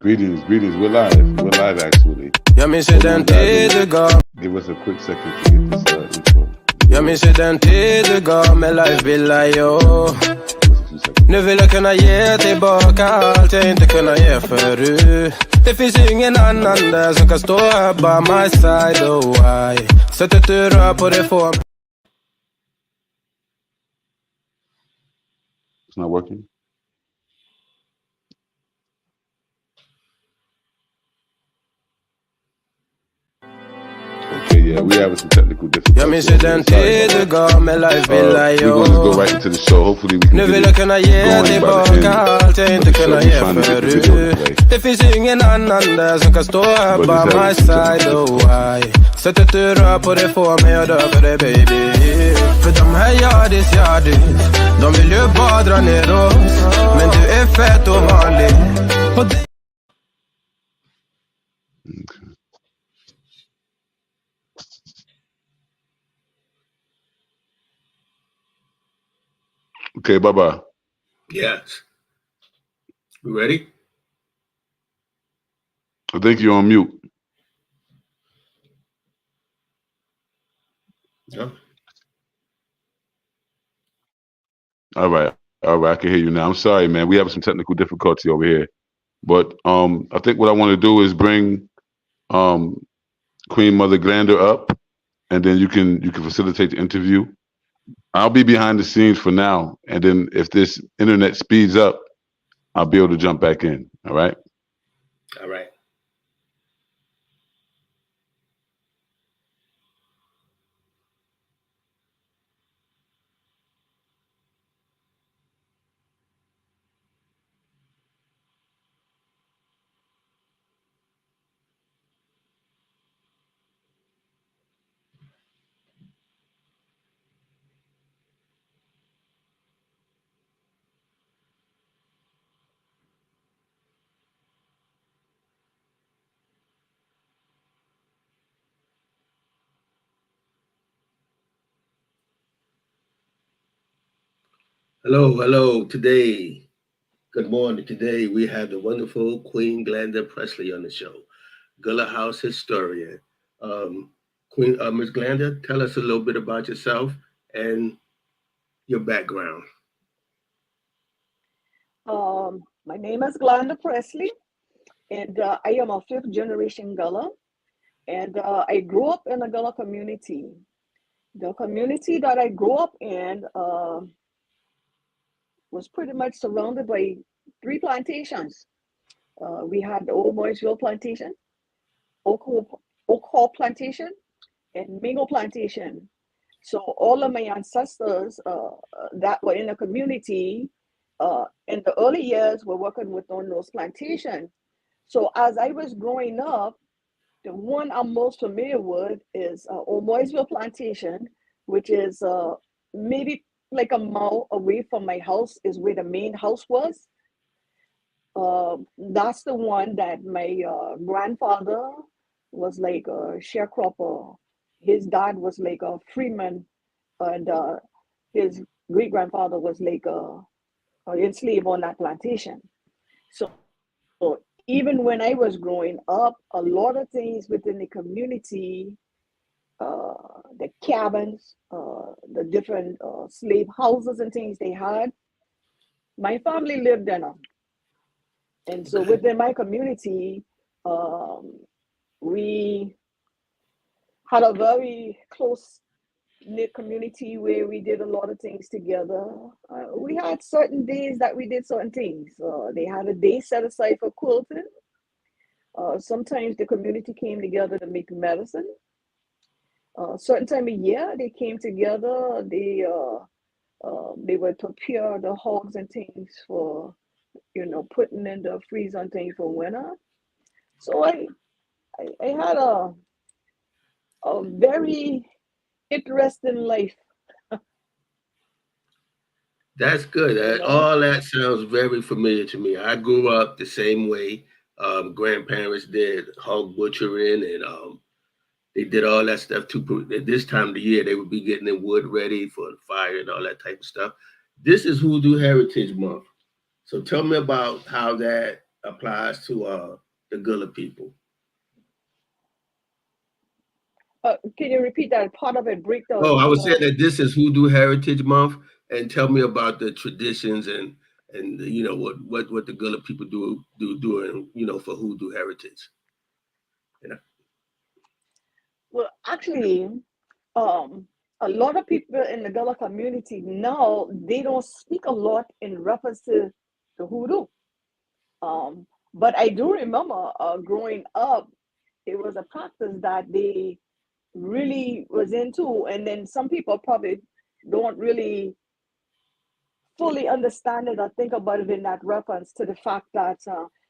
Greetings. We're live actually. Jag minns ju den tid du gav. Give us a quick second to get this intro. Jag minns ju den tid du gav med life villa, yo. Nu vill jag kunna ge tillbaka allt jag inte kunnat ge förut. Det finns ju ingen annan där som kan stå här by my side, oh why. Sättet du rör på det får. It's not working. Okay, yeah, we have some technical difficulties. Jag minns ju den tid du gav med life villa, yo. We're gonna go right into the show. Hopefully we can nu vill jag kunna ge tillbaka allt jag inte kunnat ge förut. Det finns ju ingen annan där som kan stå här by my side, oh why. Sättet du rör på det får mig att dö för det, baby. För de här yardis, de vill ju bara dra ner oss. Men du är fett och vanlig. Okay, bye-bye. Yes. We ready? I think you're on mute. Yeah. All right, I can hear you now. I'm sorry, man. We have some technical difficulty over here. But I think what I want to do is bring Queen Mother Glander up, and then you can facilitate the interview. I'll be behind the scenes for now, and then if this internet speeds up, I'll be able to jump back in. All right? All right. Hello. Today, good morning. Today we have the wonderful Queen Glander Pressley on the show, Gullah House historian. Queen Ms. Glander, tell us a little bit about yourself and your background. My name is Glander Pressley, and I am a fifth generation Gullah, and I grew up in a Gullah community. The community that I grew up in was pretty much surrounded by 3 plantations. We had the Old Morrisville Plantation, Oak Hall Plantation, and Mingo Plantation. So all of my ancestors that were in the community in the early years were working on those plantations. So as I was growing up, the one I'm most familiar with is Old Morrisville Plantation, which is maybe like a mile away from my house is where the main house was. That's the one that my grandfather was like a sharecropper. His dad was like a freeman, and his great-grandfather was like a enslaved on that plantation. So even when I was growing up, a lot of things within the community, the cabins, the different slave houses and things they had, my family lived in them. And so within my community, we had a very close-knit community where we did a lot of things together. We had certain days that we did certain things. They had a day set aside for quilting. Sometimes the community came together to make medicine. Certain time of year they came together. They would prepare the hogs and things for, putting in the freezer and things for winter. So I had a very interesting life. That's good. All that sounds very familiar to me. I grew up the same way. Grandparents did hog butchering, and they did all that stuff too. At this time of the year, they would be getting the wood ready for the fire and all that type of stuff. This is Hoodoo Heritage Month. So tell me about how that applies to the Gullah people. Can you repeat that part of it? Break down. Oh, I was saying that this is Hoodoo Heritage Month, and tell me about the traditions and you know what the Gullah people do for Hoodoo Heritage. Well, actually, a lot of people in the Gullah community now, they don't speak a lot in reference to the hoodoo. But I do remember growing up, it was a practice that they really was into, and then some people probably don't really fully understand it or think about it in that reference to the fact that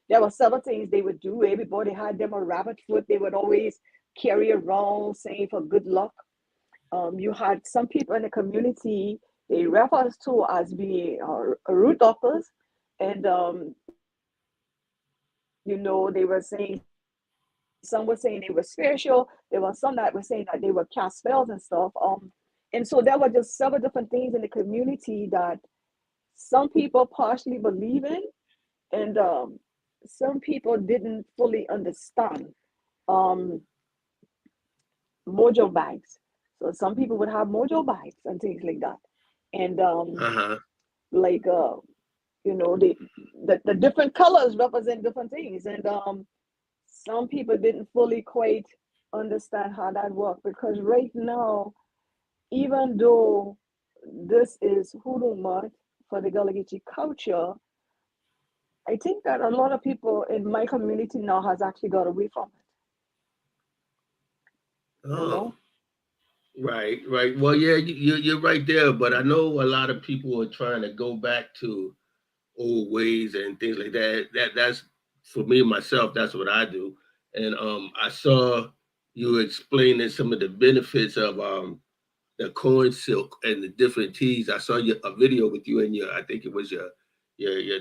there were several things they would do. Everybody had them a rabbit foot they would always carry around, saying for good luck. You had some people in the community they reference to as being root doctors, and they were saying, some were saying they were spiritual. There were some that were saying that they were cast spells and stuff. And so there were just several different things in the community that some people partially believe in, and some people didn't fully understand. Mojo bags. So some people would have mojo bags and things like that. And like the different colors represent different things. And some people didn't fully quite understand how that worked, because right now, even though this is Hoodoo month for the Gullah Geechee culture, I think that a lot of people in my community now has actually got away from it. Oh, right. Well, yeah, you're right there, but I know a lot of people are trying to go back to old ways and things like that. That's for me myself. That's what I do, and I saw you explaining some of the benefits of the corn silk and the different teas. I saw a video with you and I think it was your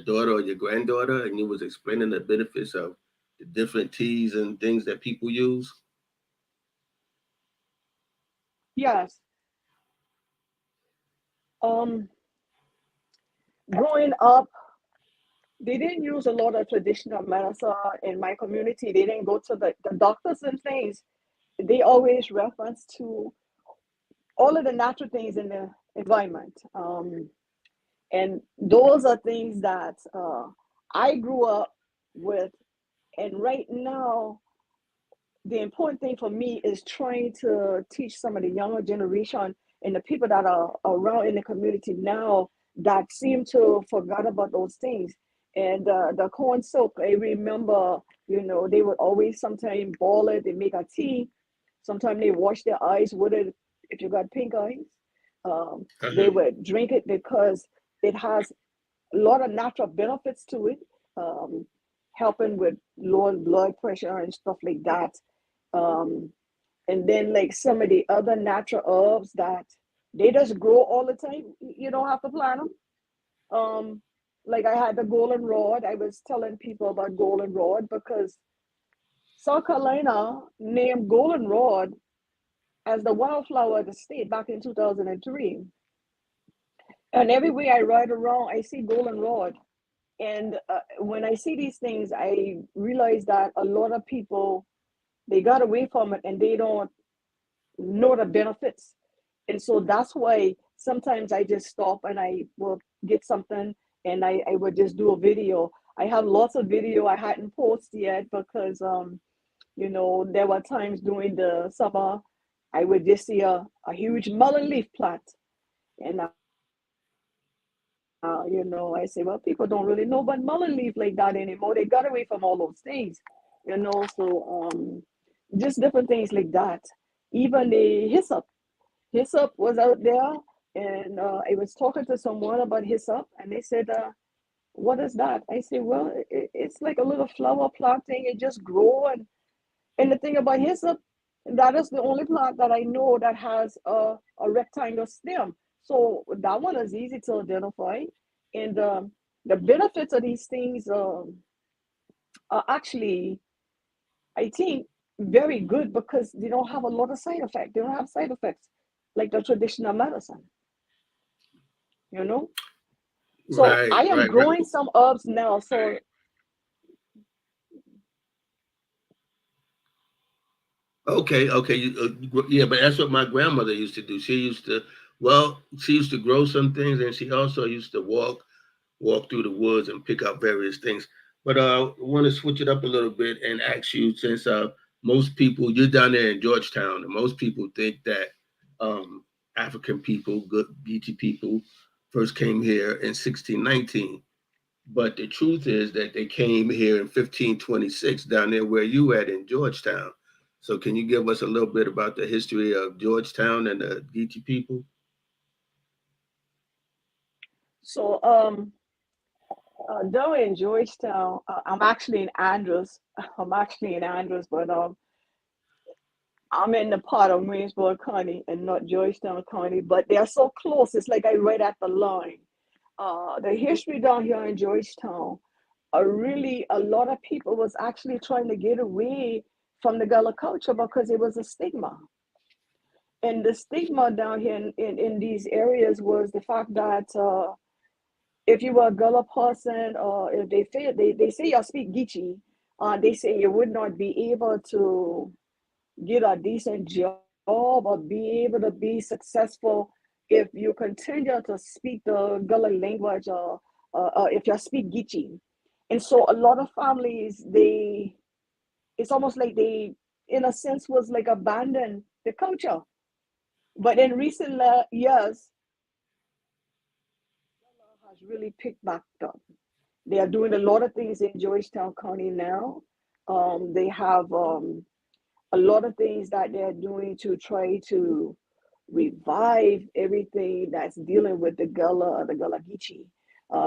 daughter or your granddaughter, and you was explaining the benefits of the different teas and things that people use. Yes. Growing up, they didn't use a lot of traditional medicine in my community. They didn't go to the doctors and things. They always reference to all of the natural things in the environment. And those are things that I grew up with. And right now, the important thing for me is trying to teach some of the younger generation and the people that are around in the community now that seem to forget about those things. And the corn silk, I remember, they would always sometimes boil it, they make a tea. Sometimes they wash their eyes with it if you got pink eyes. They would drink it because it has a lot of natural benefits to it, helping with low blood pressure and stuff like that. And then like some of the other natural herbs that they just grow all the time. You don't have to plant them. Like I had the goldenrod. I was telling people about goldenrod because South Carolina named goldenrod as the wildflower of the state back in 2003. And everywhere I ride around, I see goldenrod. And when I see these things, I realize that a lot of people, they got away from it and they don't know the benefits. And so that's why sometimes I just stop and I will get something and I would just do a video. I have lots of video I hadn't posted yet because, there were times during the summer, I would just see a huge mullen leaf plant. And, I say, well, people don't really know about mullen leaf like that anymore. They got away from all those things, so just different things like that. Even the hyssop was out there, and I was talking to someone about hyssop, and they said, what is that? I said, well, it's like a little flower plant thing. It just grow, and the thing about hyssop, that is the only plant that I know that has a rectangular stem. So that one is easy to identify. And the benefits of these things are actually, I think, very good because they don't have a lot of side effects. They don't have side effects like the traditional medicine. So I am growing some herbs now. So Okay, okay, yeah, but that's what my grandmother used to do. She used to grow some things, and she also used to walk through the woods and pick up various things. But I want to switch it up a little bit and ask you, since most people, you're down there in Georgetown, and most people think that um, African people, good Geechee people, first came here in 1619. But the truth is that they came here in 1526 down there where you at in Georgetown. So can you give us a little bit about the history of Georgetown and the Geechee people? So down in Georgetown, I'm actually in Andrews. I'm actually in Andrews, but I'm in the part of Waynesboro County and not Georgetown County, but they're so close. It's like I right at the line. The history down here in Georgetown, really a lot of people was actually trying to get away from the Gullah culture because it was a stigma. And the stigma down here in these areas was the fact that if you were a Gullah person or if they say you speak Geechee, they say you would not be able to get a decent job or be able to be successful if you continue to speak the Gullah language or if you speak Geechee. And so a lot of families, it's almost like they, in a sense, was like abandon the culture. But in recent years, has really picked back up. They are doing a lot of things in Georgetown County now. They have a lot of things that they're doing to try to revive everything that's dealing with the Gullah Geechee.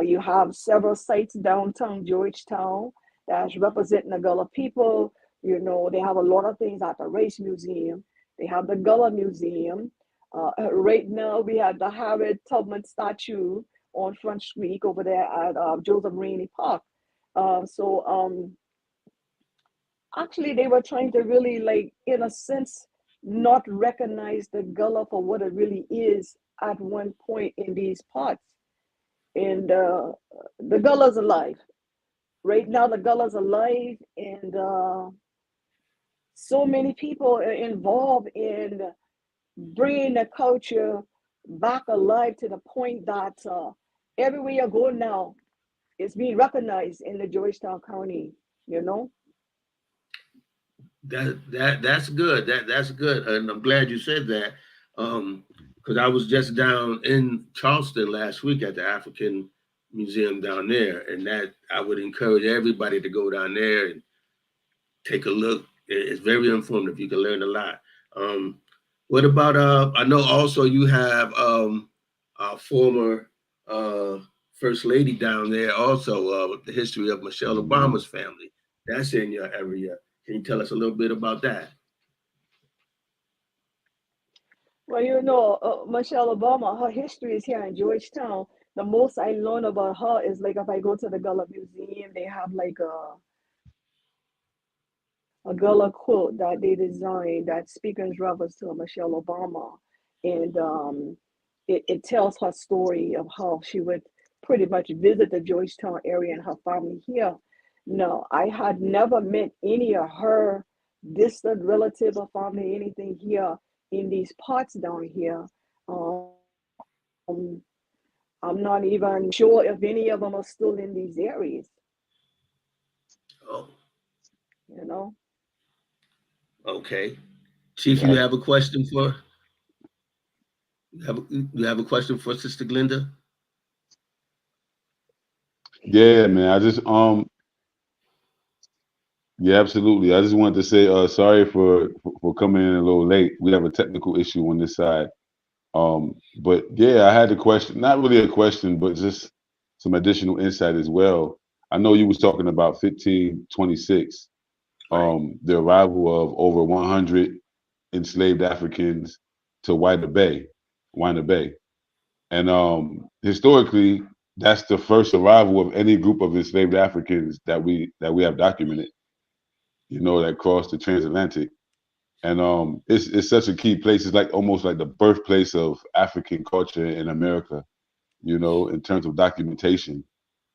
You have several sites downtown Georgetown that's representing the Gullah people. You know, they have a lot of things at the Race Museum. They have the Gullah Museum. Right now, we have the Harriet Tubman statue on Front Street over there at Joseph Rainey Park. So actually, they were trying to really, like, in a sense, not recognize the Gullah for what it really is at one point in these parts. And the Gullah's alive. Right now, the Gullah's alive, and so many people are involved in bringing the culture back alive to the point that everywhere you go now, it's being recognized in the Georgetown County, you know? That's good. That's good, and I'm glad you said that. Because I was just down in Charleston last week at the African Museum down there, and that I would encourage everybody to go down there and take a look. It's very informative. You can learn a lot. What about I know also you have our former first lady down there also, the history of Michelle Obama's family. That's in your area. Can you tell us a little bit about that? Well, you know, Michelle Obama, her history is here in Georgetown. The most I learn about her is like if I go to the Gullah Museum, they have like a Gullah quote that they designed that speaks in reference to Michelle Obama. And it tells her story of how she would pretty much visit the Georgetown area and her family here. No, I had never met any of her distant relative or family, anything here in these parts down here. I'm not even sure if any of them are still in these areas, Oh, you know. okay. Chief, you Right. have a question for you have a question for Sister Glenda? Yeah, man. Yeah, absolutely. I just wanted to say sorry for coming in a little late. We have a technical issue on this side. But yeah, I had a question, not really a question, but just some additional insight as well. I know you was talking about 1526, Right. the arrival of over 100 enslaved Africans to Winer Bay. And historically, that's the first arrival of any group of enslaved Africans that we have documented, that crossed the transatlantic. And it's such a key place. It's like almost like the birthplace of African culture in America, in terms of documentation.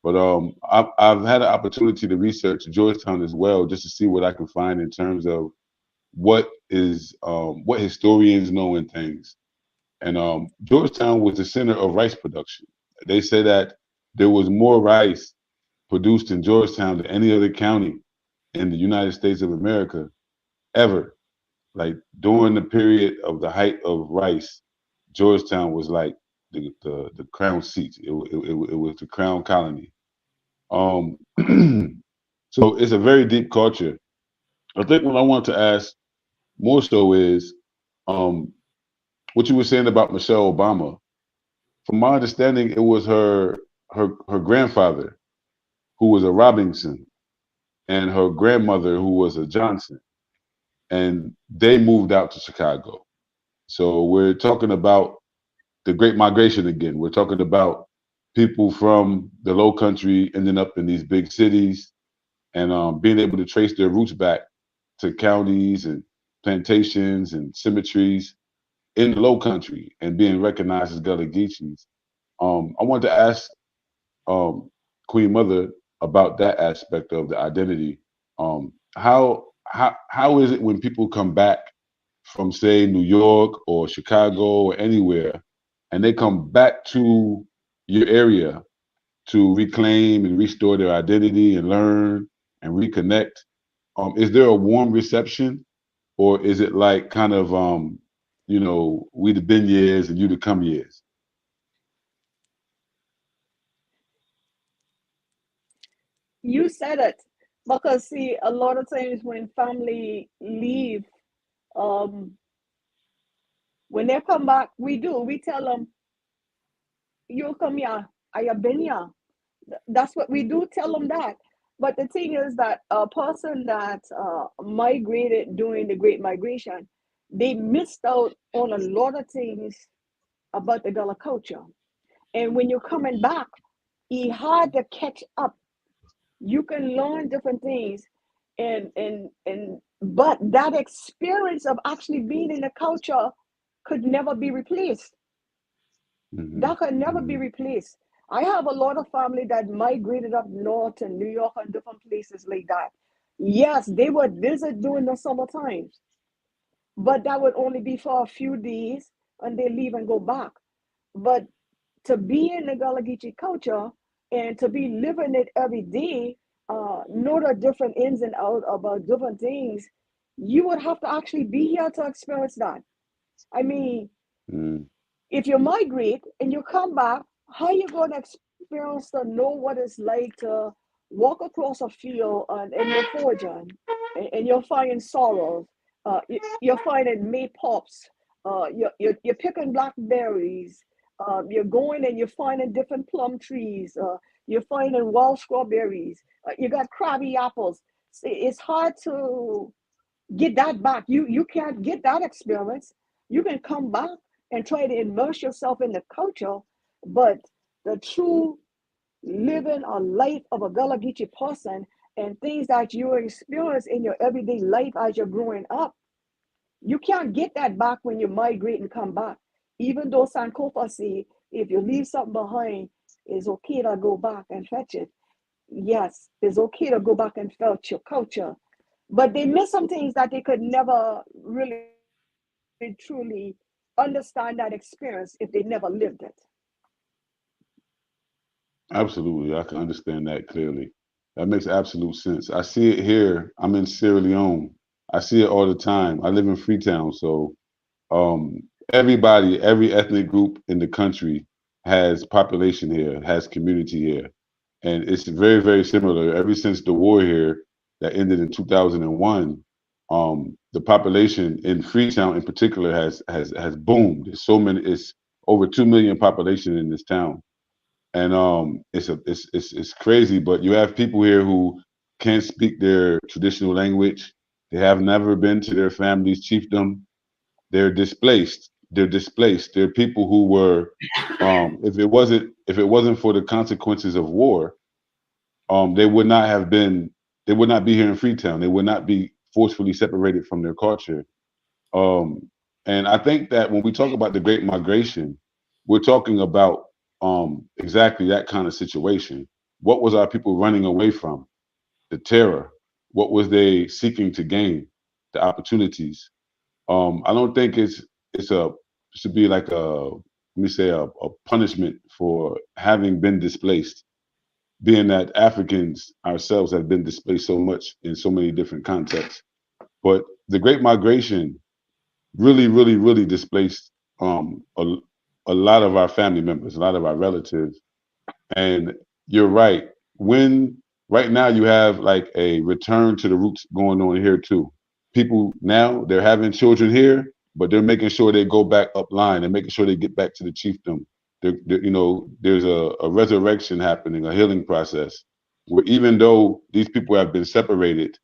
But I've had an opportunity to research Georgetown as well, just to see what I can find in terms of what historians know and things. And Georgetown was the center of rice production. They say that there was more rice produced in Georgetown than any other county in the United States of America ever. Like during the period of the height of rice, Georgetown was like the crown seat. It was the crown colony. Um, so it's a very deep culture. I think what I want to ask more so is um, what you were saying about Michelle Obama. From my understanding, it was her grandfather who was a Robinson and her grandmother who was a Johnson, and they moved out to Chicago. So we're talking about the Great Migration again. We're talking about people from the Low Country ending up in these big cities and being able to trace their roots back to counties and plantations and cemeteries in the Low Country and being recognized as Gullah Geechees. I wanted to ask um, Queen Mother about that aspect of the identity. How is it when people come back from say New York or Chicago or anywhere, and they come back to your area to reclaim and restore their identity and learn and reconnect? Is there a warm reception, or is it like kind of we the been years and you the come years? You said it. Because see, a lot of times when family leave, um, when they come back, we tell them, you come here, I have been here. That's what we do, tell them that. But the thing is that a person that migrated during the Great Migration, they missed out on a lot of things about the Gullah culture. And when you're coming back, it's hard to catch up. You can learn different things, and but that experience of actually being in the culture could never be replaced. Mm-hmm. That could never be Mm-hmm. replaced. I have a lot of family that migrated up north to New York and different places like that. Yes, they would visit during the summer times, but that would only be for a few days and they leave and go back. But to be in the Gullah Geechee culture and to be living it every day, know the different ins and outs about different things, you would have to actually be here to experience that. I mean, Mm-hmm. if you migrate and you come back, how you going to experience to know what it's like to walk across a field and you're foraging and you're finding sorrels, you're finding maypops, you're picking blackberries, you're going and you're finding different plum trees, you're finding wild strawberries, you got crabby apples. See, it's hard to get that back. You can't get that experience. You can come back and try to immerse yourself in the culture, but the true living a life of a Gullah Geechee person and things that you experience in your everyday life as you're growing up, you can't get that back when you migrate and come back. Even though Sankofa say if you leave something behind, it's okay to go back and fetch it. Yes, it's okay to go back and fetch your culture, but they miss some things that they could never really truly understand that experience if they never lived it. Absolutely, I can understand that clearly. That makes absolute sense. I see it here. I'm in Sierra Leone. I see it all the time. I live in Freetown, so everybody, every ethnic group in the country has population here, has community here, and it's very, very similar. Ever since the war here that ended in 2001, the population in Freetown, in particular, has boomed. There's so many. It's over 2 million population in this town, and it's crazy. But you have people here who can't speak their traditional language. They have never been to their family's chiefdom. They're displaced. They're displaced. They're people who were, if it wasn't for the consequences of war, they would not have been. They would not be here in Freetown. They would not be forcefully separated from their culture. Um, and I think that when we talk about the Great Migration, we're talking about exactly that kind of situation. What was our people running away from? The terror. What was they seeking to gain? the opportunities. I don't think it should be like a punishment for having been displaced, being that Africans ourselves have been displaced so much in so many different contexts. But the Great Migration really, really, really displaced a lot of our family members, a lot of our relatives. And you're right. When right now you have like a return to the roots going on here too. People now they're having children here, but they're making sure they go back up line and making sure they get back to the chiefdom. There's a resurrection happening, a healing process, where even though these people have been separated,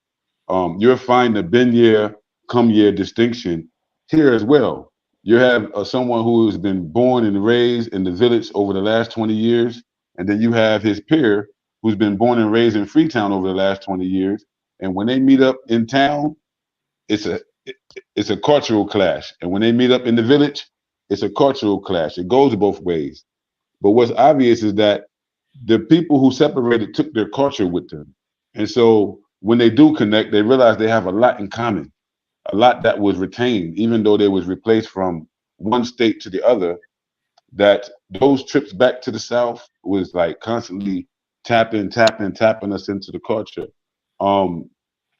you're finding the been year, come year distinction here as well. You have someone who has been born and raised in the village over the last 20 years, and then you have his peer who's been born and raised in Freetown over the last 20 years. And when they meet up in town, it's a it's a cultural clash. And when they meet up in the village, it's a cultural clash. It goes both ways. But what's obvious is that the people who separated took their culture with them. And so when they do connect, they realize they have a lot in common, a lot that was retained, even though they was replaced from one state to the other, that those trips back to the South was like constantly tapping us into the culture. Um,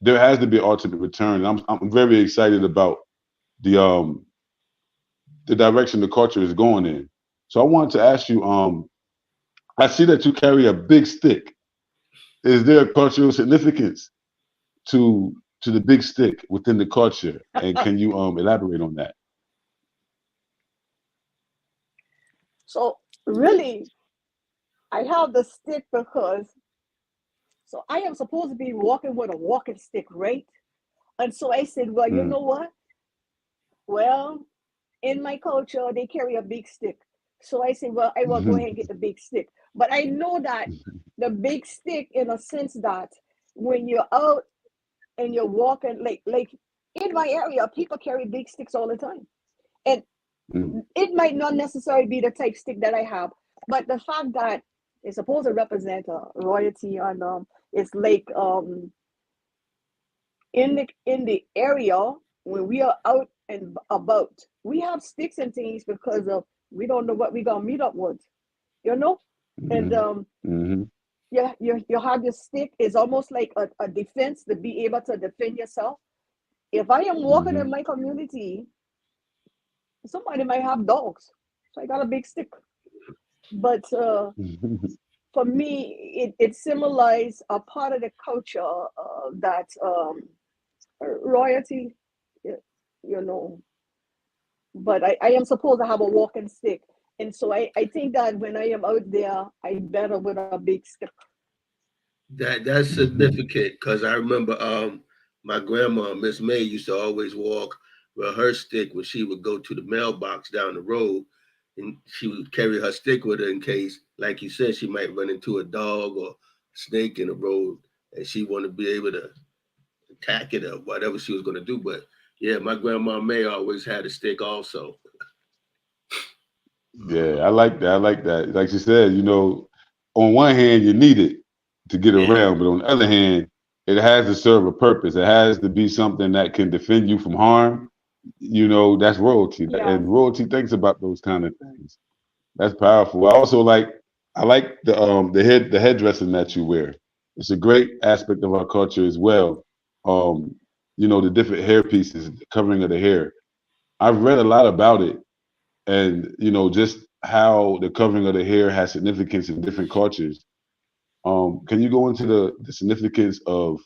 there has to be an ultimate return. I'm very excited about the the direction the culture is going in. So I wanted to ask you, I see that you carry a big stick. Is there a cultural significance to the big stick within the culture? And can you elaborate on that? So really, I have the stick because so I am supposed to be walking with a walking stick, right? And so I said, well, you Mm. know what? Well, in my culture, they carry a big stick. So I said, well, I will go ahead and get the big stick. But I know that the big stick, in a sense that when you're out and you're walking, like in my area, people carry big sticks all the time. And Mm. it might not necessarily be the type stick that I have, but the fact that it's supposed to represent royalty and it's like in the area when we are out and about, we have sticks and things because of we don't know what we're gonna meet up with, you know. And Mm. Mm. yeah, you have your stick is almost like a defense to be able to defend yourself. If I am walking in Mm. my community, somebody might have dogs, so I got a big stick. But Mm. for me, it symbolizes a part of the culture that royalty, you know. But I am supposed to have a walking stick. And so I think that when I am out there, I better with a big stick. That's significant because I remember my grandma, Miss May, used to always walk with her stick when she would go to the mailbox down the road, and she would carry her stick with her in case, like you said, she might run into a dog or snake in the road, and she wanted to be able to attack it or whatever she was going to do. But yeah, my grandma May always had a stick also. Yeah, I like that. I like that. Like you said, on one hand, you need it to get Yeah, around, but on the other hand, it has to serve a purpose. It has to be something that can defend you from harm. That's royalty, Yes. and royalty thinks about those kind of things. That's powerful. I like the headdressing that you wear. It's a great aspect of our culture as well. Um, the different hair pieces, the covering of the hair. I've read a lot about it, and just how the covering of the hair has significance in different cultures. Can you go into the significance of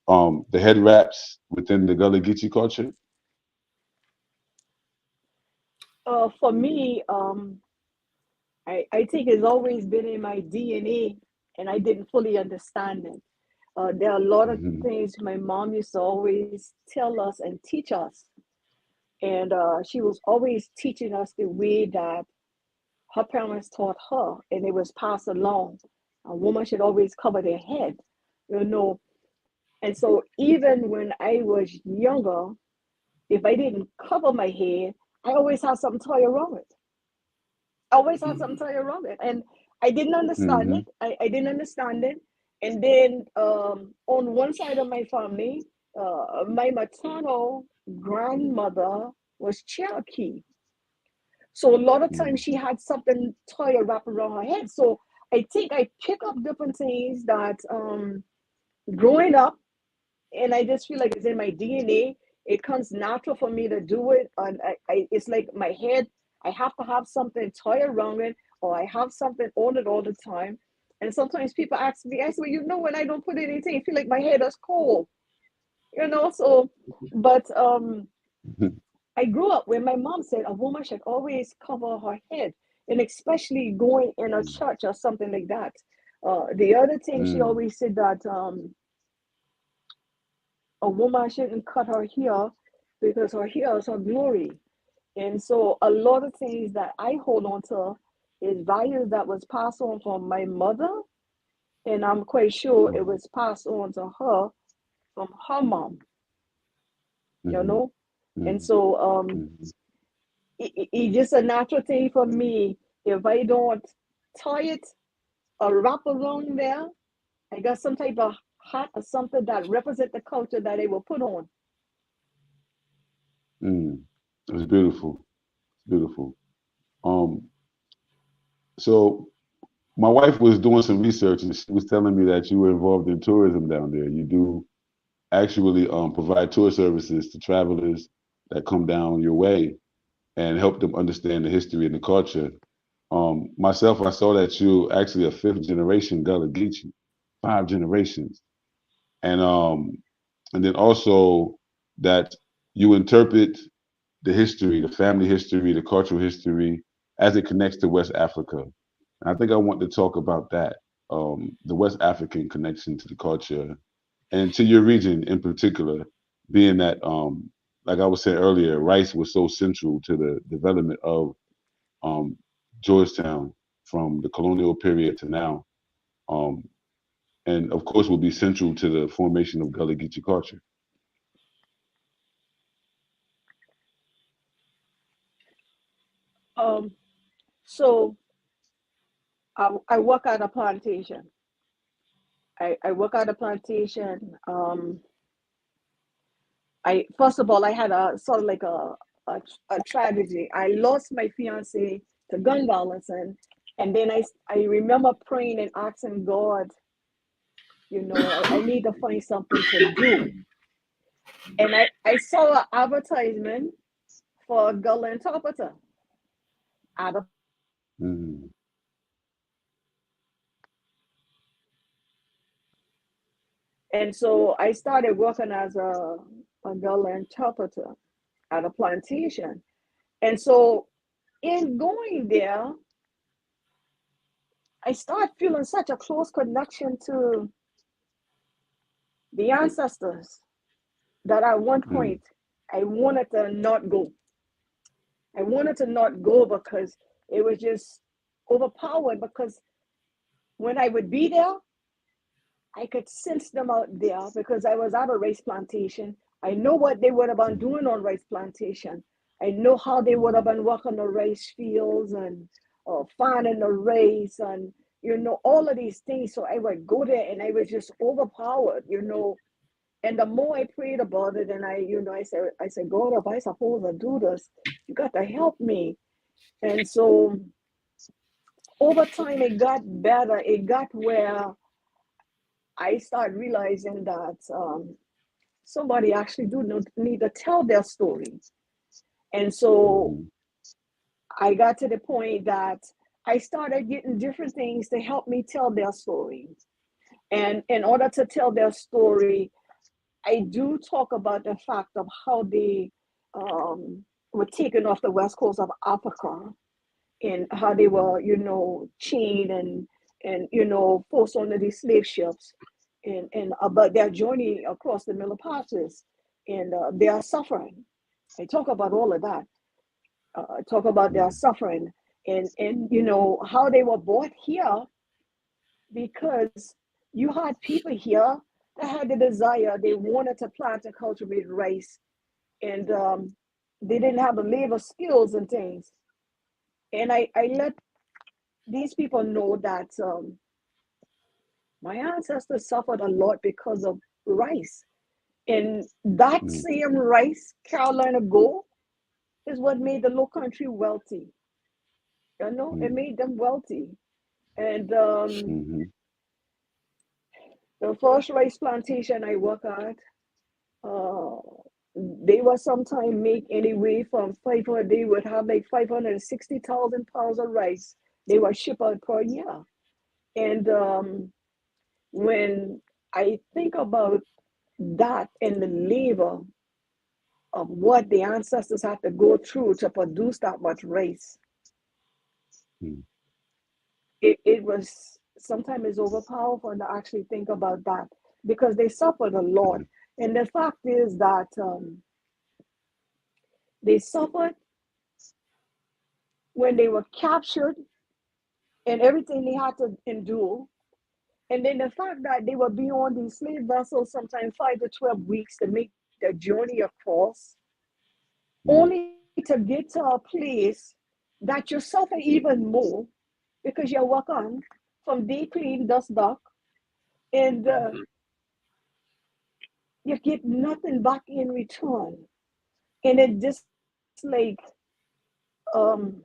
the head wraps within the Gullah Geechee culture? For me, I think it's always been in my DNA, and I didn't fully understand it. There are a lot of Hmm. things my mom used to always tell us and teach us, and she was always teaching us the way that her parents taught her, and it was passed along. A woman should always cover their head, you know. And so even when I was younger, if I didn't cover my head, I always had something tied around it. I always had something tied around it. And I didn't understand Hmm. it. I didn't understand it. And then on one side of my family, my maternal grandmother was Cherokee. So a lot of times she had something tied wrapped around her head. So I think I pick up different things that growing up, and I just feel like it's in my DNA. It comes natural for me to do it, and it's like my head. I have to have something tied around it, or I have something on it all the time. And sometimes people ask me, I say, well, when I don't put anything, I feel like my head is cold. So, but I grew up where my mom said a woman should always cover her head, and especially going in a church or something like that. The other thing she always said that a woman shouldn't cut her hair because her hair is her glory. And so a lot of things that I hold on to is values that was passed on from my mother, and I'm quite sure it was passed on to her from her mom, you know. And so it's just a natural thing for me. If I don't tie it or wrap around there, I got some type of hat or something that represent the culture that I will put on. It's beautiful. It's beautiful. Um, so my wife was doing some research and she was telling me that you were involved in tourism down there. You do actually provide tour services to travelers that come down your way and help them understand the history and the culture. Myself, I saw that you actually a fifth generation Gullah Geechee, 5 generations, and then also that you interpret the history, the family history, the cultural history as it connects to West Africa. And I think I want to talk about that, the West African connection to the culture and to your region in particular, being that, like I was saying earlier, rice was so central to the development of um, Georgetown from the colonial period to now, um, and of course will be central to the formation of Gullah Geechee culture. Um, so I work at a plantation. I work at a plantation. I first of all I had a sort of like a tragedy. I lost my fiance to gun violence, and then I remember praying and asking God, I need to find something to do. And I saw an advertisement for a Gullah interpreter at a, Mm, and so I started working as a Gullah interpreter at a plantation. And so in going there, I started feeling such a close connection to the ancestors that at one mm, point I wanted to not go. I wanted to not go because it was just overpowered. Because when I would be there, I could sense them out there because I was at a rice plantation. I know what they would have been mm, doing on rice plantation. I know how they would have been working the rice fields and finding the rice and all of these things. So I would go there and I was just overpowered. And the more I prayed about it, and I said, God, if I suppose I do this, you got to help me. And so over time, it got better. It got where I started realizing that somebody actually do need to tell their story. And so mm, I got to the point that I started getting different things to help me tell their story. And in order to tell their story, I do talk about the fact of how they were taken off the west coast of Africa and how they were, chained and forced onto these slave ships and about their journey across the Middle Passage and their suffering. I talk about all of that. I talk about their mm, suffering and how they were brought here because you had people here that had the desire, they wanted to plant and cultivate rice, and they didn't have the labor skills and things. And I let these people know that my ancestors suffered a lot because of rice. And that same rice, Carolina Gold, is what made the Low Country wealthy. You know, it made them wealthy. And the first rice plantation I work at, uh, they were sometime make anyway from 500. They would have like 560,000 pounds of rice they were ship out per year. And when I think about that and the labor of what the ancestors had to go through to produce that much rice, it was sometimes it's overpowerful to actually think about that because they suffered a lot. And the fact is that they suffered when they were captured and everything they had to endure. And then the fact that they were being on these slave vessels sometimes 5 to 12 weeks to make the journey across, only to get to a place that you suffer even more because you work on from day clean, dust dark, and you get nothing back in return. And it just like um,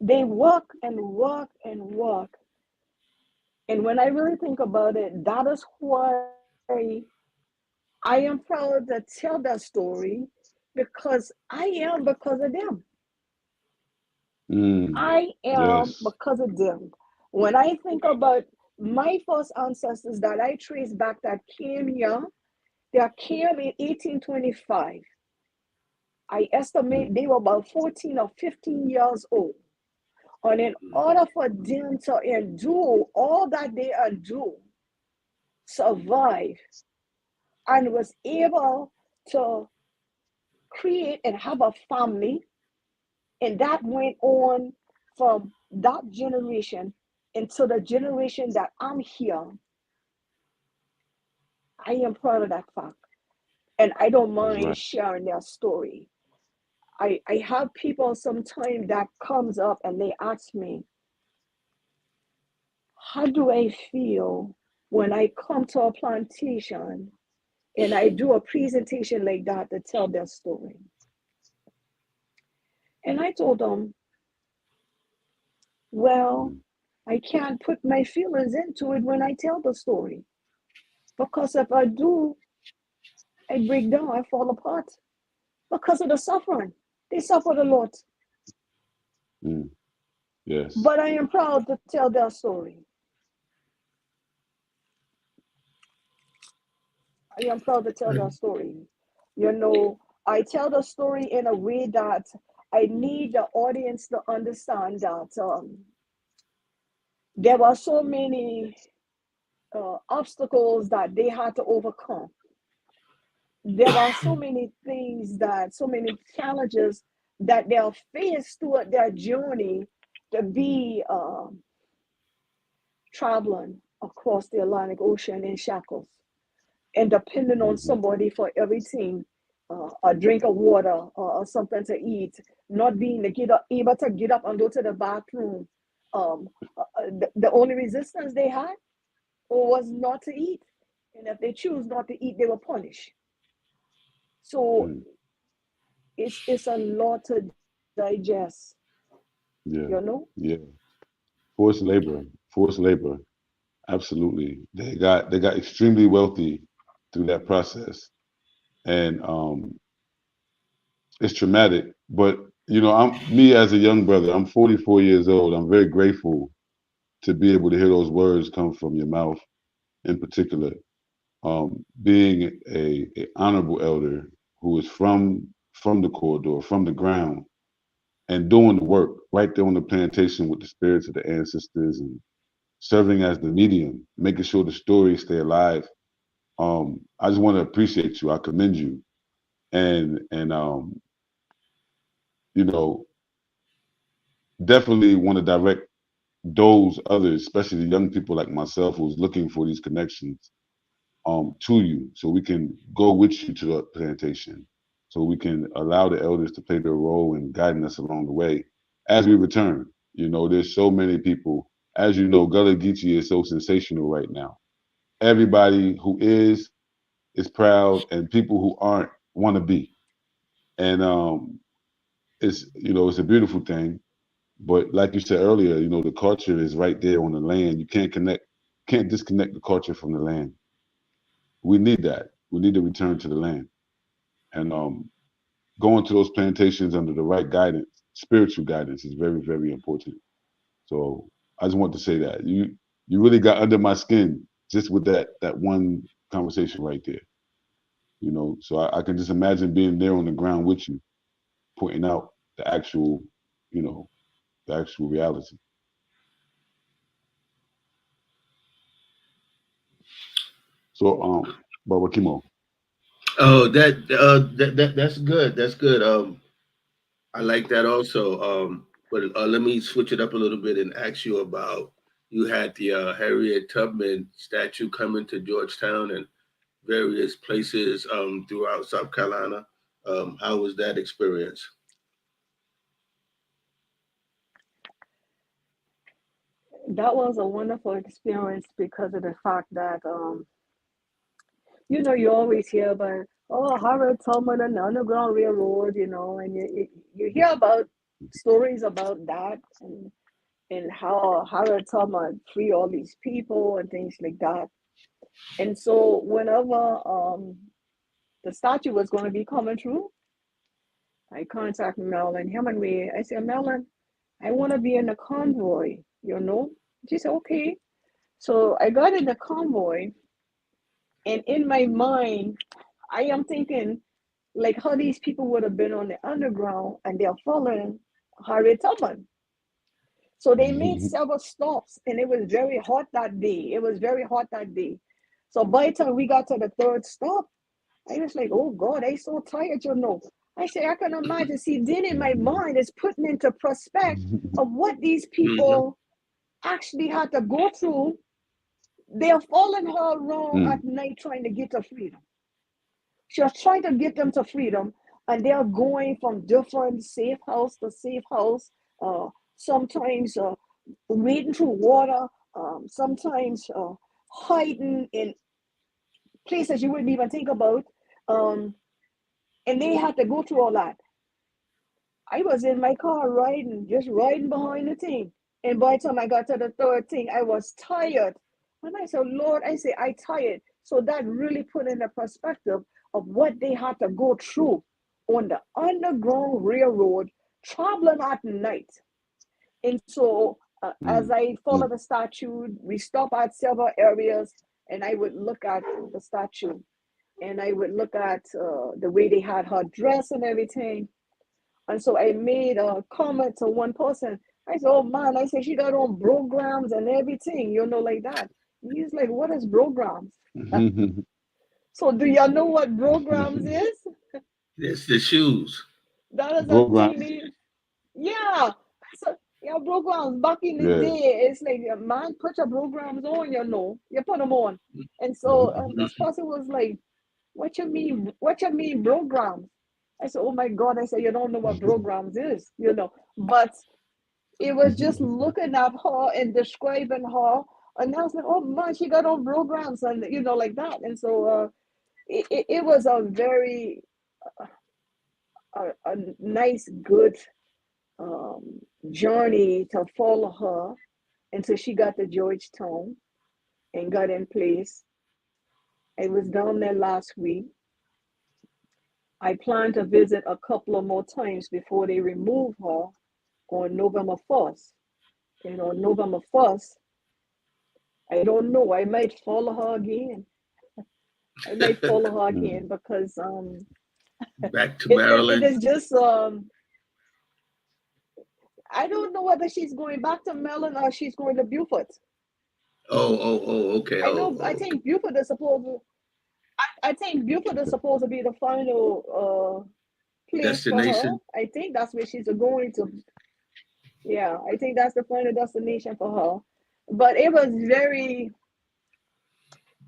they work and work and work. And when I really think about it, that is why I am proud to tell that story because I am because of them. I am Yes. because of them. When I think about my first ancestors that I trace back that came here, they came in 1825. I estimate they were about 14 or 15 years old. And in order for them to endure all that they endure, survive, and was able to create and have a family, and that went on from that generation into the generation that I'm here, I am proud of that fact. And I don't That's mind right. sharing their story. I have people sometimes that comes up and they ask me, how do I feel when I come to a plantation and I do a presentation like that to tell their story? And I told them, well, I can't put my feelings into it when I tell the story. Because if I do, I break down, I fall apart because of the suffering. They suffered a lot. Yes. But I am proud to tell their story. I am proud to tell their story. You know, I tell the story in a way that I need the audience to understand that there were so many obstacles that they had to overcome. There are so many things that, so many challenges that they'll face throughout their journey to be traveling across the Atlantic Ocean in shackles and depending on somebody for everything, a drink of water or something to eat, not being to get up, able to get up and go to the bathroom. The only resistance they had was not to eat. And if they choose not to eat, they were punished. So it's a lot to digest, you Yeah. know? Yeah. Forced labor. Forced labor. Absolutely. They got extremely wealthy through that process. And it's traumatic. But I'm me as a young brother, I'm 44 years old. I'm very grateful to be able to hear those words come from your mouth in particular. Being a honorable elder who is from the corridor, from the ground, and doing the work right there on the plantation with the spirits of the ancestors and serving as the medium, making sure the stories stay alive. I just want to appreciate you. I commend you, and you know, definitely want to direct those others, especially the young people like myself, who's looking for these connections, to you, so we can go with you to the plantation, so we can allow the elders to play their role in guiding us along the way as we return. There's so many people, as you know, Gullah Geechee is so sensational right now. everybody who is proud, and people who aren't want to be. And it's it's a beautiful thing. But like you said earlier, the culture is right there on the land. You can't disconnect the culture from the land. We need that. We need to return to the land. And going to those plantations under the right guidance, spiritual guidance, is very, very important. So I just want to say that you really got under my skin just with that one conversation right there. So I can just imagine being there on the ground with you, pointing out the actual, the actual reality. So Baba Kimo. Oh, that's good. That's good. I like that also. But let me switch it up a little bit and ask you about, you had the Harriet Tubman statue coming to Georgetown and various places throughout South Carolina. How was that experience? That was a wonderful experience because of the fact that you always hear about, oh, Harriet Tubman and the Underground Railroad, and you hear about stories about that, and how Harriet Tubman free all these people and things like that. And so whenever the statue was going to be coming through, I contacted Marilyn Hemingway. I said, Marilyn, I want to be in the convoy, She said, okay. So I got in the convoy, and in my mind, I am thinking like how these people would have been on the underground and they're following Harriet Tubman. So they made several stops, and it was very hot that day. It was very hot that day. So by the time we got to the third stop, I was like, oh God, I'm so tired, I say, I can imagine. See, then in my mind, it's putting into perspective of what these people actually had to go through. They're following her around at night trying to get to freedom. She was trying to get them to freedom, and they're going from different safe house to safe house, sometimes wading through water, sometimes hiding in places you wouldn't even think about. And they had to go through all that. I was in my car just riding behind the thing. And by the time I got to the third thing, I was tired. And I said, Lord, I tired. So that really put in the perspective of what they had to go through on the Underground Railroad, traveling at night. And so as I follow the statue, we stop at several areas, and I would look at the statue, and I would look at the way they had her dress and everything. And so I made a comment to one person. I said, oh man, I said, she got on programs and everything, like that. And he's like, what is programs? So do y'all know what programs is? It's the shoes. That is a thing. Yeah. So, yeah, programs back in the day, it's like, man, put your programs on, you put them on. And so this person was like, what you mean programs? I said, oh my God, I said, you don't know what programs is, but it was just looking at her and describing her, and I was like, oh man, she got on programs, and like that. And so it was a very a nice, good journey to follow her until she got to Georgetown and got in place. I was down there last week. I plan to visit a couple of more times before they remove her on November 1st. And on November 1st, I don't know, I might follow her again. Because back to Maryland. It is just I don't know whether she's going back to Maryland or she's going to Beaufort. Okay. I think Beaufort is supposed to. I think Beaufort is supposed to be the final place destination for her. I think that's where she's going to. Yeah, I think that's the final destination for her. But it was very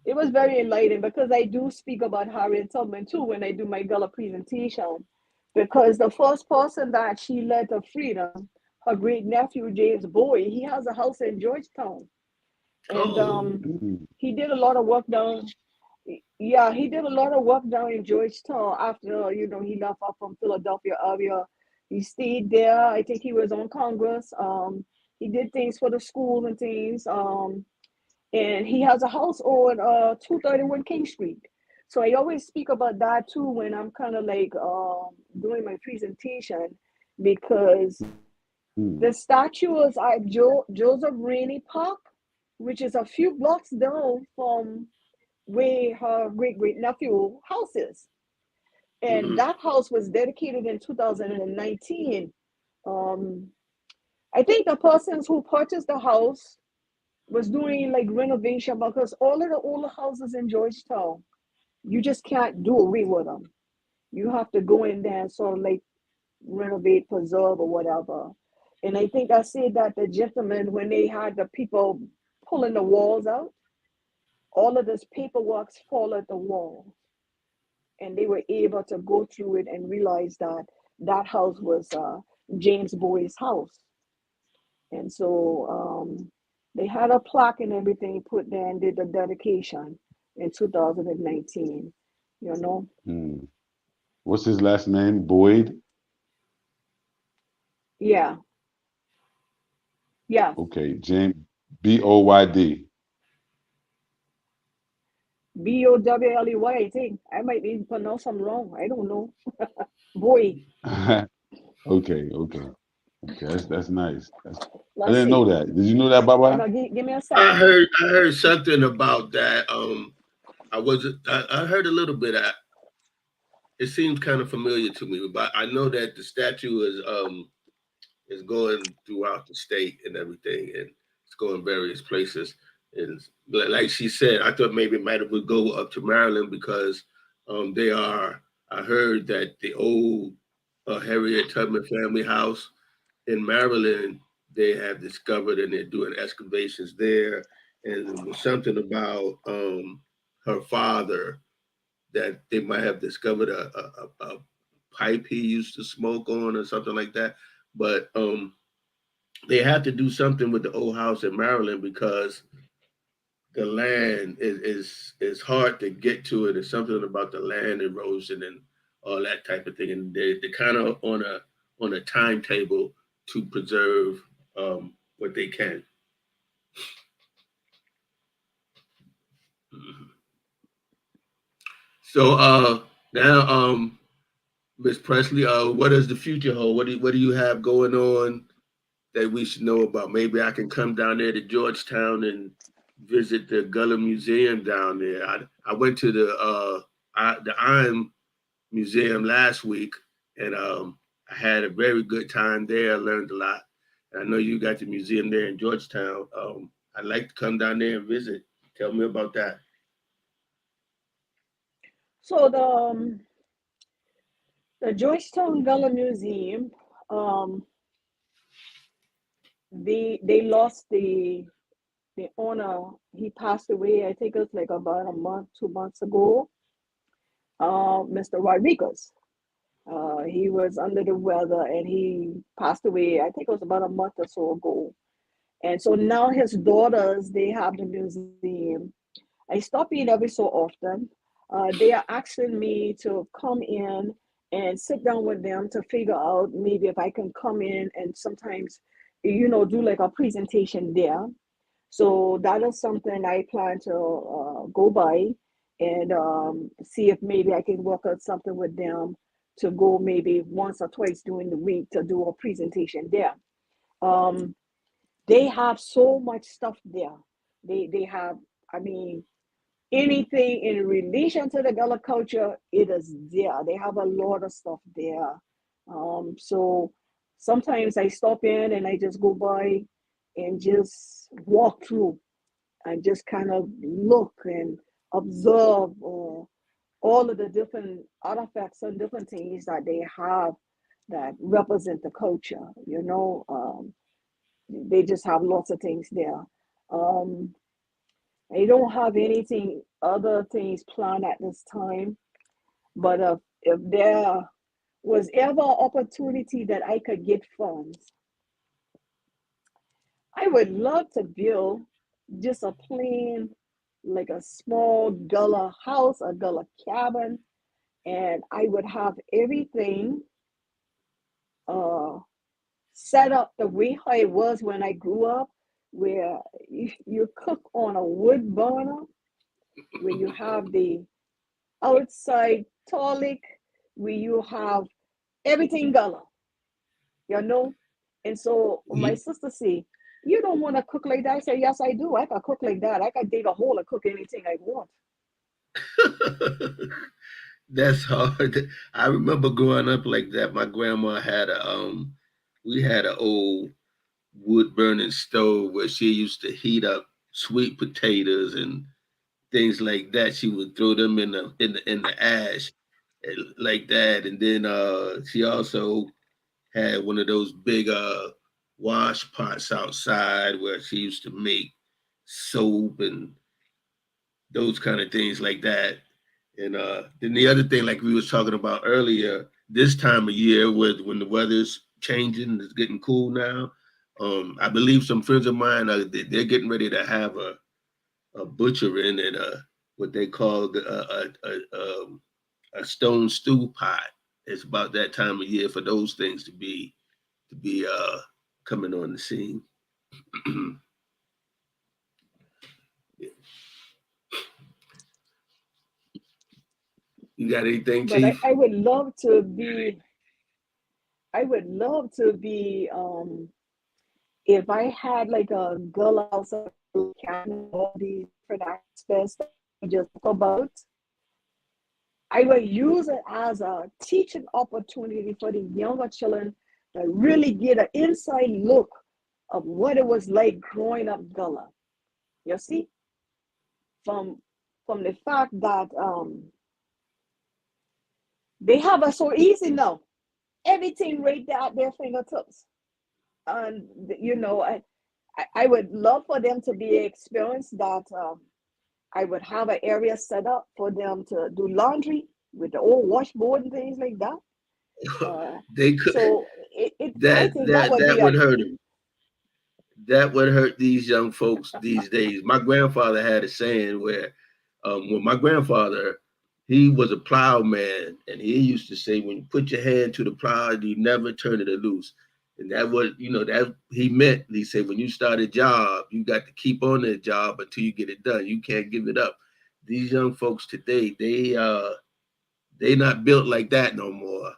enlightening, because I do speak about Harriet Tubman too when I do my Gullah presentation, because the first person that she led to freedom, her great nephew James Bowie, he has a house in Georgetown. And he did a lot of work down. Yeah, he did a lot of work down in Georgetown after he left up from Philadelphia area. He stayed there. I think he was on Congress. He did things for the school and things. And he has a house on 231 King Street. So I always speak about that too when I'm kind of like doing my presentation, because the statue is at Joseph Rainey Park, which is a few blocks down from where her great-great-nephew house is. And that house was dedicated in 2019. I think the persons who purchased the house was doing like renovation, because all of the older houses in Georgetown, you just can't do away with them. You have to go in there and sort of like renovate, preserve, or whatever. And I think I said that the gentleman, when they had the people pulling the walls out, all of this paperwork fall at the wall. And they were able to go through it and realize that that house was James Bowie's house. And so they had a plaque and everything put there and did the dedication in 2019, What's his last name? Boyd? Yeah. Yeah. Okay, James, B-O-Y-D. Bowley, I think. I might be pronounced some wrong. I don't know. Boy. Okay. That's nice. I Let's didn't see. know that. Did you know that, Baba? Give me a I second. heard something about that. I heard a little bit. It seems kind of familiar to me, but I know that the statue is going throughout the state and everything, and it's going various places. And like she said, I thought maybe it might would go up to Maryland, because they are. I heard that the old Harriet Tubman family house in Maryland, they have discovered, and they're doing excavations there, and it was something about her father, that they might have discovered a pipe he used to smoke on or something like that. But they have to do something with the old house in Maryland, because the land is hard to get to it. It's something about the land erosion and all that type of thing. And they're kind of on a timetable to preserve what they can. So now, Miss Presley, what does the future hold? What do you have going on that we should know about? Maybe I can come down there to Georgetown and visit the Gullah Museum down there. I went to the I'm Museum last week, and I had a very good time there. I learned a lot. And I know you got the museum there in Georgetown. I'd like to come down there and visit. Tell me about that. So the Georgetown Gullah Museum, they lost the owner. He passed away, I think it was like about a month, 2 months ago. Mr. Rodriguez. He was under the weather and he passed away, I think it was about a month or so ago. And so now his daughters, they have the museum. I stop in every so often. They are asking me to come in and sit down with them to figure out maybe if I can come in and sometimes, do like a presentation there. So that is something I plan to go by and see if maybe I can work out something with them to go maybe once or twice during the week to do a presentation there. They have so much stuff there. They have, I mean, anything in relation to the Gullah culture, it is there. They have a lot of stuff there. So sometimes I stop in and I just go by and just walk through and just kind of look and observe all of the different artifacts and different things that they have that represent the culture. They just have lots of things there. I don't have anything other things planned at this time, but if there was ever an opportunity that I could get funds, I would love to build just a plain, like a small Gullah house, a Gullah cabin, and I would have everything uh, set up the way how it was when I grew up, where you cook on a wood burner, where you have the outside tolic, where you have everything Gullah, you know? And so my sister say, you don't want to cook like that? I say, yes, I do. I can cook like that. I can dig a hole and cook anything I want. That's hard. I remember growing up like that. My grandma had we had an old wood burning stove where she used to heat up sweet potatoes and things like that. She would throw them in the ash like that, and then she also had one of those big wash pots outside where she used to make soap and those kind of things like that. And then the other thing, like we was talking about earlier, this time of year, with when the weather's changing, it's getting cool now. I believe some friends of mine they're getting ready to have a butchering and what they call a stone stew pot. It's about that time of year for those things to be coming on the scene. You got anything, But Chief? I would love to be, I would love to be, if I had like a girl house or cabin, all these different aspects that we just talk about, I would use it as a teaching opportunity for the younger children to really get an inside look of what it was like growing up Gullah. You see, from from the fact that they have it so easy now, everything right there at their fingertips, and I would love for them to be experienced that I would have an area set up for them to do laundry with the old washboard and things like that. They could So I that think that that would be that a would hurt key. them. That would hurt these young folks these days. My grandfather had a saying where, when my grandfather, he was a plowman, and he used to say, "When you put your hand to the plow, you never turn it loose." And that was, that he meant. He said, when you start a job, you got to keep on that job until you get it done. You can't give it up. These young folks today, they not built like that no more.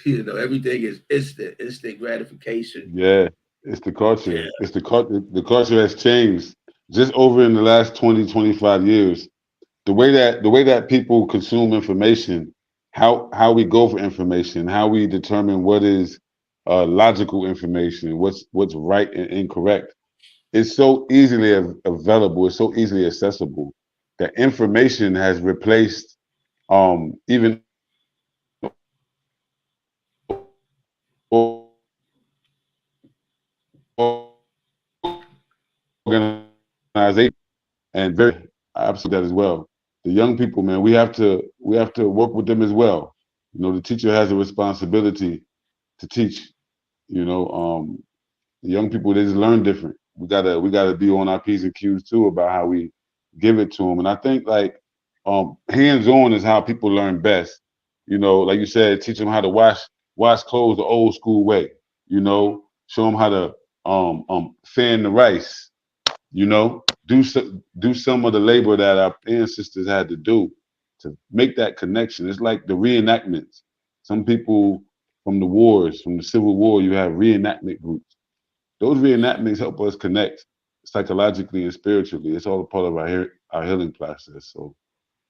Everything is instant gratification. Yeah, it's the Yeah. culture. It's the culture. The culture has changed just over in the last 20, 25 years. The way that people consume information, how we go for information, how we determine what is logical information, what's right and incorrect. It's so easily available. It's so easily accessible that information has replaced even organization, and very absolutely that as well. The young people, man, we have to work with them as well. The teacher has a responsibility to teach. You know, the young people, they just learn different. We gotta be on our p's and q's too about how we give it to them. And I think like hands on is how people learn best. Like you said, teach them how to wash clothes the old school way. Show them how to fan the rice. Do some of the labor that our ancestors had to do to make that connection. It's like the reenactments. Some people from the wars, from the Civil War, you have reenactment groups. Those reenactments help us connect psychologically and spiritually. It's all a part of our healing process. So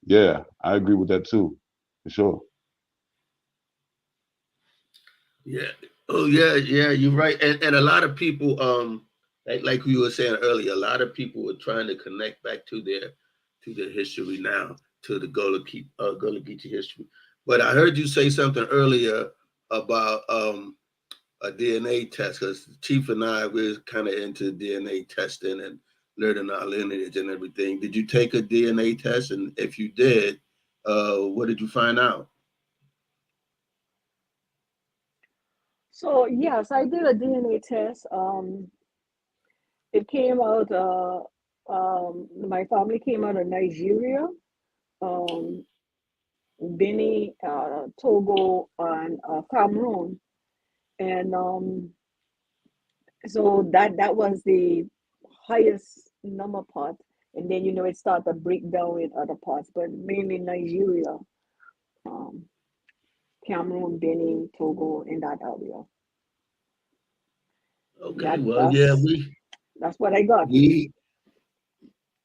yeah, I agree with that too, for sure. Yeah. Oh yeah, yeah, you're right. And a lot of people, like you were saying earlier, a lot of people are trying to connect back to their history now, to the Gullah Geechee history. But I heard you say something earlier about a DNA test, because Chief and I, we're kind of into DNA testing and learning our lineage and everything. Did you take a DNA test? And if you did, what did you find out? So yes, I did a DNA test. It came out My family came out of Nigeria, Benin, Togo, and Cameroon, and so that was the highest number part, and then it started to break down in other parts, but mainly Nigeria, um, Cameroon, Benin, Togo, in that area. Okay, That well, yeah, that's that's what I got. we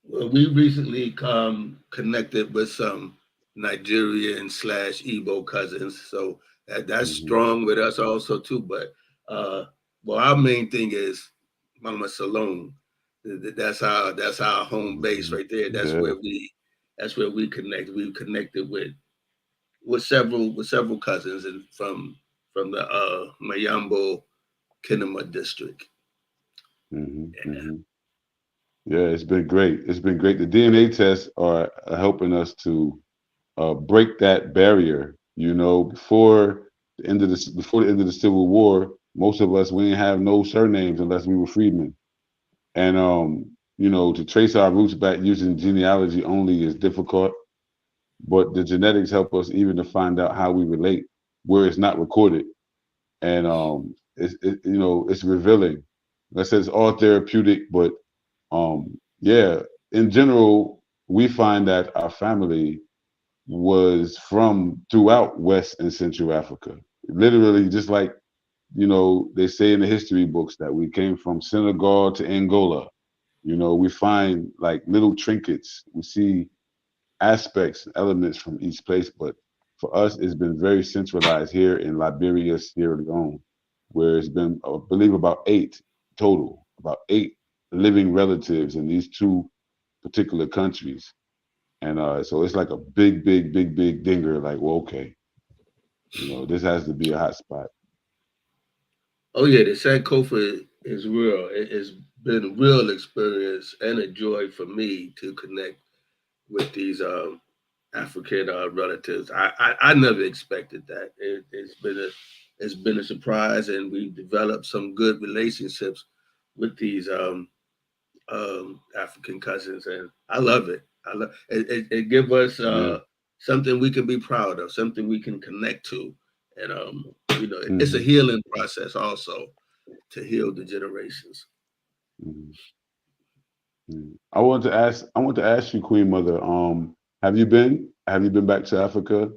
we recently connected with some Nigerian slash Igbo cousins, so that's Mm-hmm. strong with us also too. But well, our main thing is Mama Salone. That's our home base Mm-hmm. right there. Yeah. That's where we connect. We've connected with several cousins and from the Mayambo Kinema district. Mm-hmm. Mm-hmm. Yeah, it's been great. It's been great. The DNA tests are helping us to break that barrier. Before the end of the Civil War, most of us we didn't have no surnames unless we were freedmen, and to trace our roots back using genealogy only is difficult. But the genetics help us even to find out how we relate where it's not recorded, and it's revealing. Like I said, it's all therapeutic, but yeah, in general, we find that our family was from throughout West and Central Africa. Literally, just like they say in the history books that we came from Senegal to Angola. We find like little trinkets. We see aspects, elements from each place, but for us, it's been very centralized here in Liberia, Sierra Leone, where it's been, I believe, about eight living relatives in these two particular countries. And so it's like a big, big, big, big dinger. Like, well, okay, this has to be a hot spot. Oh yeah, the Sankofa is real. It's been a real experience and a joy for me to connect with these African relatives. I never expected that. It's been a surprise, and we've developed some good relationships with these African cousins, and I love it. I love it. Give us Yeah. something we can be proud of, something we can connect to, and it's a Hmm. healing process also to heal the generations. Hmm. I want to ask you, Queen Mother, have you been back to Africa?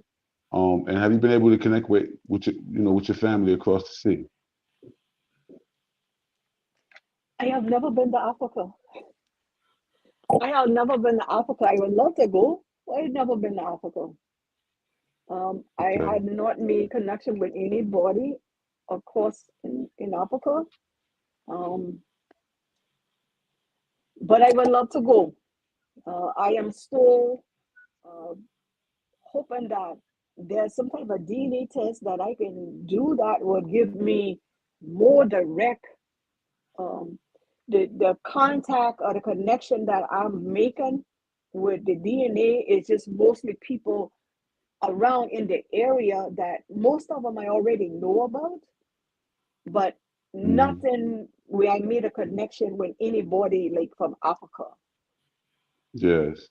And have you been able to connect with your family across the sea? I have never been to Africa. I have never been to Africa. I would love to go. But I've never been to Africa. I Okay. had not made connection with anybody, of course, in Africa. Um, but I would love to go. I am still uh, hoping that there's some kind of a DNA test that I can do that will give me more direct um, the contact or the connection that I'm making with the DNA is just mostly people around in the area that most of them I already know about, but Mm. nothing where I made a connection with anybody like from Africa. Yes.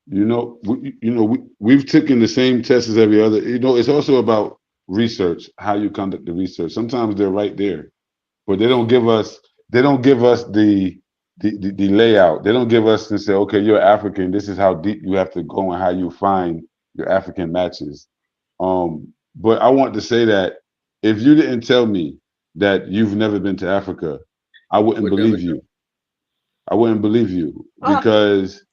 We've taken the same test as every other. It's also about research, how you conduct the research. Sometimes they're right there, but they don't give us the layout. They don't give us and say, okay, you're African. This is how deep you have to go and how you find your African matches. But I want to say that if you didn't tell me that you've never been to Africa, I I wouldn't would never believe know. you. I wouldn't believe you Ah, because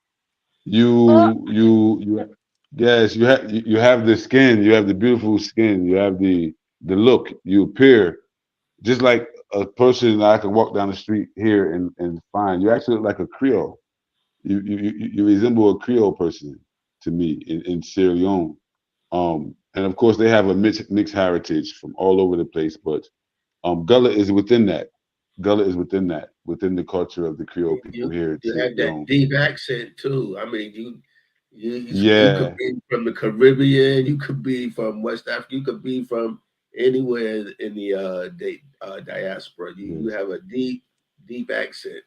ah, you yes, you have the skin, you have the beautiful skin, you have the look, you appear just like a person that I can walk down the street here and find. You actually look like a Creole. You resemble a Creole person to me in Sierra Leone. And of course they have a mixed heritage from all over the place, but Gullah is within that. Gullah is within the culture of the Creole people You here in you Sierra have that Leone. deep accent too. I mean, you could Yeah. be from the Caribbean, you could be from West Africa, you could be from anywhere in the diaspora. You Yes. have a deep accent.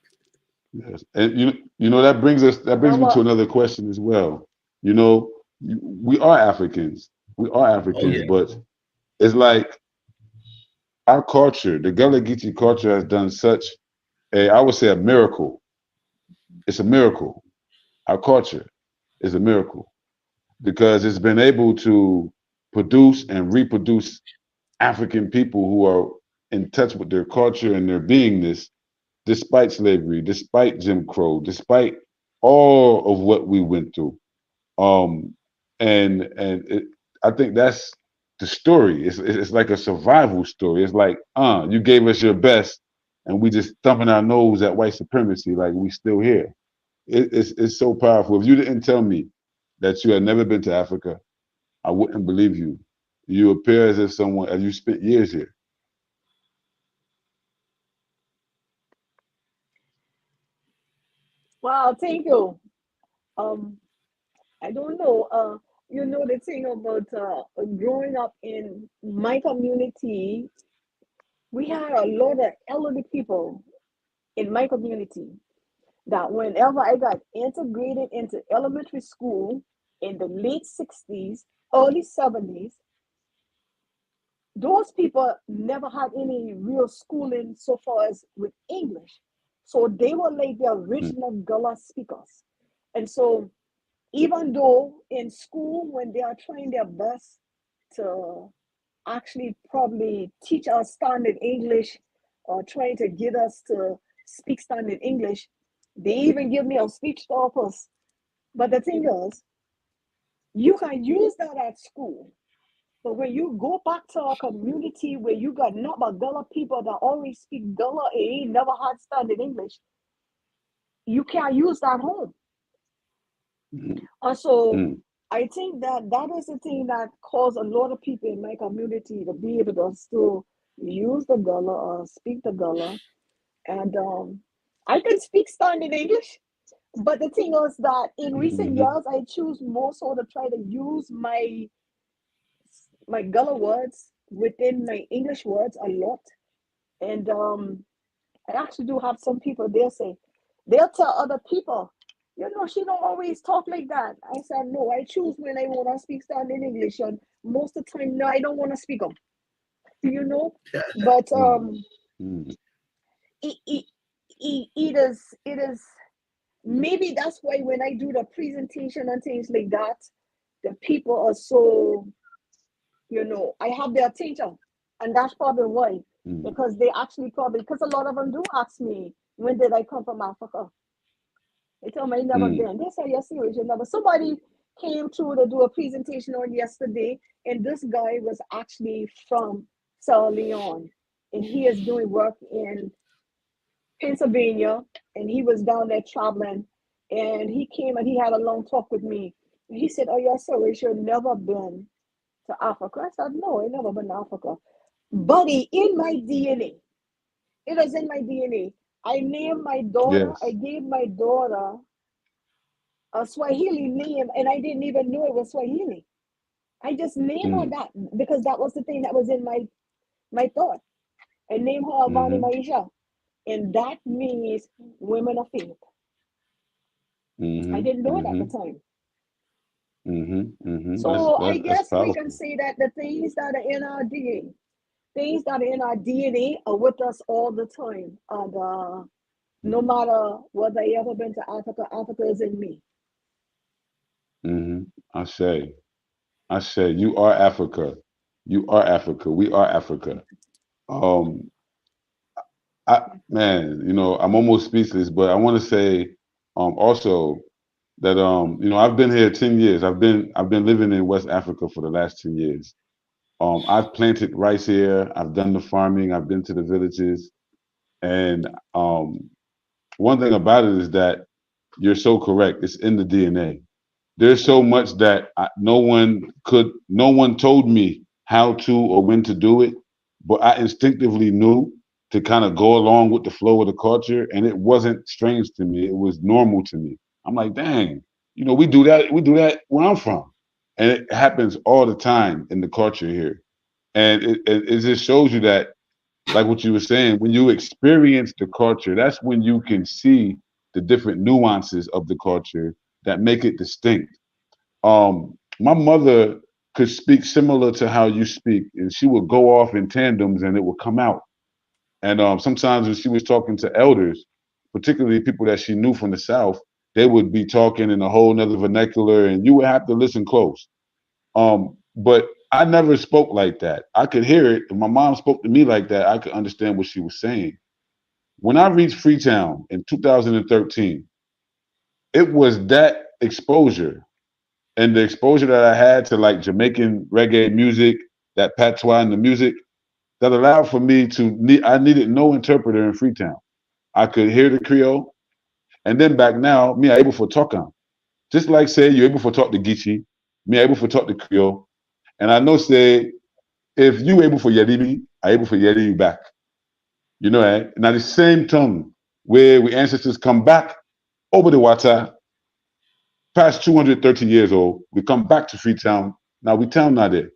Yes. And that brings me to Now, another question as well. You know, we are Africans. We are Oh Africans, yeah. but it's like our culture, the Gullah Geechee culture has done such I would say a miracle. It's a miracle. Our culture is a miracle because it's been able to produce and reproduce African people who are in touch with their culture and their beingness despite slavery, despite Jim Crow, despite all of what we went through. Um, and I think that's the story. It's like a survival story. It's like, you gave us your best, and we just thumping our nose at white supremacy, like we still here. It's so powerful. If you didn't tell me that you had never been to Africa, I wouldn't believe you. You appear as if as you spent years here. wow, thank you. Um, I don't know. The thing about growing up in my community, we had a lot of elderly people in my community that whenever I got integrated into elementary school in the late 60s, early 70s, those people never had any real schooling so far as with English. So they were like the Mm, original Gullah speakers. And so even though in school, when they are trying their best to actually probably teach us standard English or trying to get us to speak standard English, they even give me a speech therapist. But the thing is, you can use that at school. But when you go back to a community where you got not but Gullah people that always speak Gullah and ain't never had standard English, you can't use that home. mm, And so mm, I think that that is the thing that caused a lot of people in my community to be able to still use the Gullah or speak the Gullah. And I can speak standard English, but the thing is that in recent mhm, years, I choose more so to try to use my Gullah words within my English words a lot. And I actually do have some people they'll tell other people, she don't always talk like that. I said, no, I choose when I want to speak standard English, and most of the time, no, I don't want to speak them. You know, but mm, mm, it, it is maybe that's why when I do the presentation and things like that, the people are so, I have their attention, and that's probably why, mm, because they actually probably because a lot of them do ask me when did I come from Africa. They tell me I never mm, been. They say you're serious, you never. Somebody came through to do a presentation on yesterday, and this guy was actually from Sierra Leone, and he is doing work in Pennsylvania, and he was down there traveling, and he came and he had a long talk with me. And he said, "Oh, you're serious? You've never been to Africa?" I said, "No, I never been to Africa." Buddy, in my DNA, it is in my DNA. I named my daughter. I yes. gave my daughter a Swahili name, and I didn't even know it was Swahili. I just named her Mm, that because that was the thing that was in my thought. I named her Avani mhm, Maisha, and that means women of faith. I mhm, didn't know it at the mhm, time. mhm, mhm. That's So I that's that's guess we can powerful. say that the things that are in our DNA, things that are in our DNA are with us all the time. And no Mhm, matter whether I ever been to Africa, Africa is in me. mhm. I say, you are Africa. You are Africa. We are Africa. Um, man, I'm almost speechless, but I want to say, also that I've been here 10 years. I've been living in West Africa for the last 10 years. I've planted rice here. I've done the farming. I've been to the villages, and one thing about it is that you're so correct. It's in the DNA. There's so much that no one told me how to or when to do it, but I instinctively knew to kind of go along with the flow of the culture, and it wasn't strange to me. It was normal to me. I'm like, dang, we do that where I'm from, and it happens all the time in the culture here, and it just shows you that, like what you were saying, when you experience the culture, that's when you can see the different nuances of the culture that make it distinct. My mother could speak similar to how you speak, and she would go off in tandems, and it would come out. And sometimes when she was talking to elders, particularly people that she knew from the South, they would be talking in a whole nother vernacular, and you would have to listen close. But I never spoke like that. I could hear it. If my mom spoke to me like that, I could understand what she was saying. When I reached Freetown in 2013, it was that exposure and the exposure that I had to like Jamaican reggae music, that patois in the music, that allowed for me to I needed no interpreter in Freetown. I could hear the Creole, and then back now, me I able for talk on. Just like say you're able for talk the Geechee, me able for talk the Creole, and I know say if you able for yedi me, I able for yedi you back. You know, eh? Now the same tongue where we ancestors come back over the water, past 230 years old, we come back to Freetown. Now we town now there.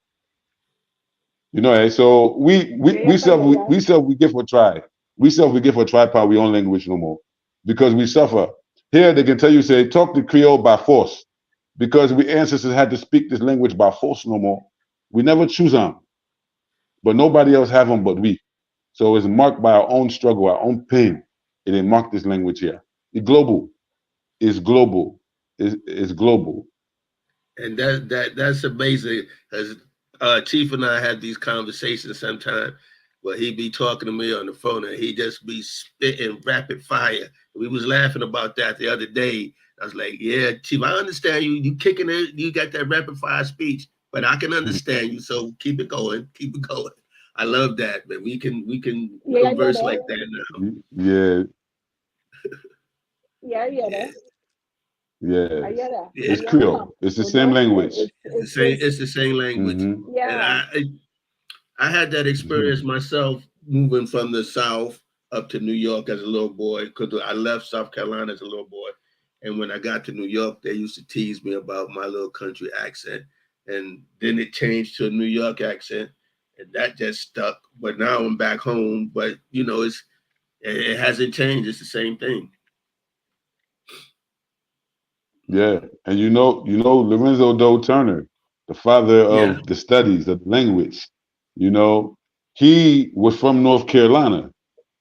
You know, eh? So we give for try. We give for tripod we own language no more. Because we suffer. Here they can tell you say talk the Creole by force. Because we ancestors had to speak this language by force no more. We never choose them. But nobody else have them but we. So it's marked by our own struggle, our own pain. It ain't marked this language here. It's global. It's global. It's global. And that's amazing. As Chief and I had these conversations sometimes where he'd be talking to me on the phone and he'd just be spitting rapid fire. We was laughing about that the other day. I was like, yeah, Chief, I understand you. You kicking it. You got that rapid fire speech, but I can understand you. So keep it going. Keep it going. I love that, man. We can converse like that now. Yeah. Yeah, yeah. Yes. Yeah. It's Creole. It's the same language. It's the same language. Mm-hmm. Yeah. And I had that experience myself moving from the South up to New York as a little boy, because I left South Carolina as a little boy. And when I got to New York, they used to tease me about my little country accent. And then it changed to a New York accent, and that just stuck. But now I'm back home. But you know, it hasn't changed. It's the same thing. Yeah. And you know Lorenzo Doe Turner, the father Yeah. of the studies of language, you know, he was from North Carolina.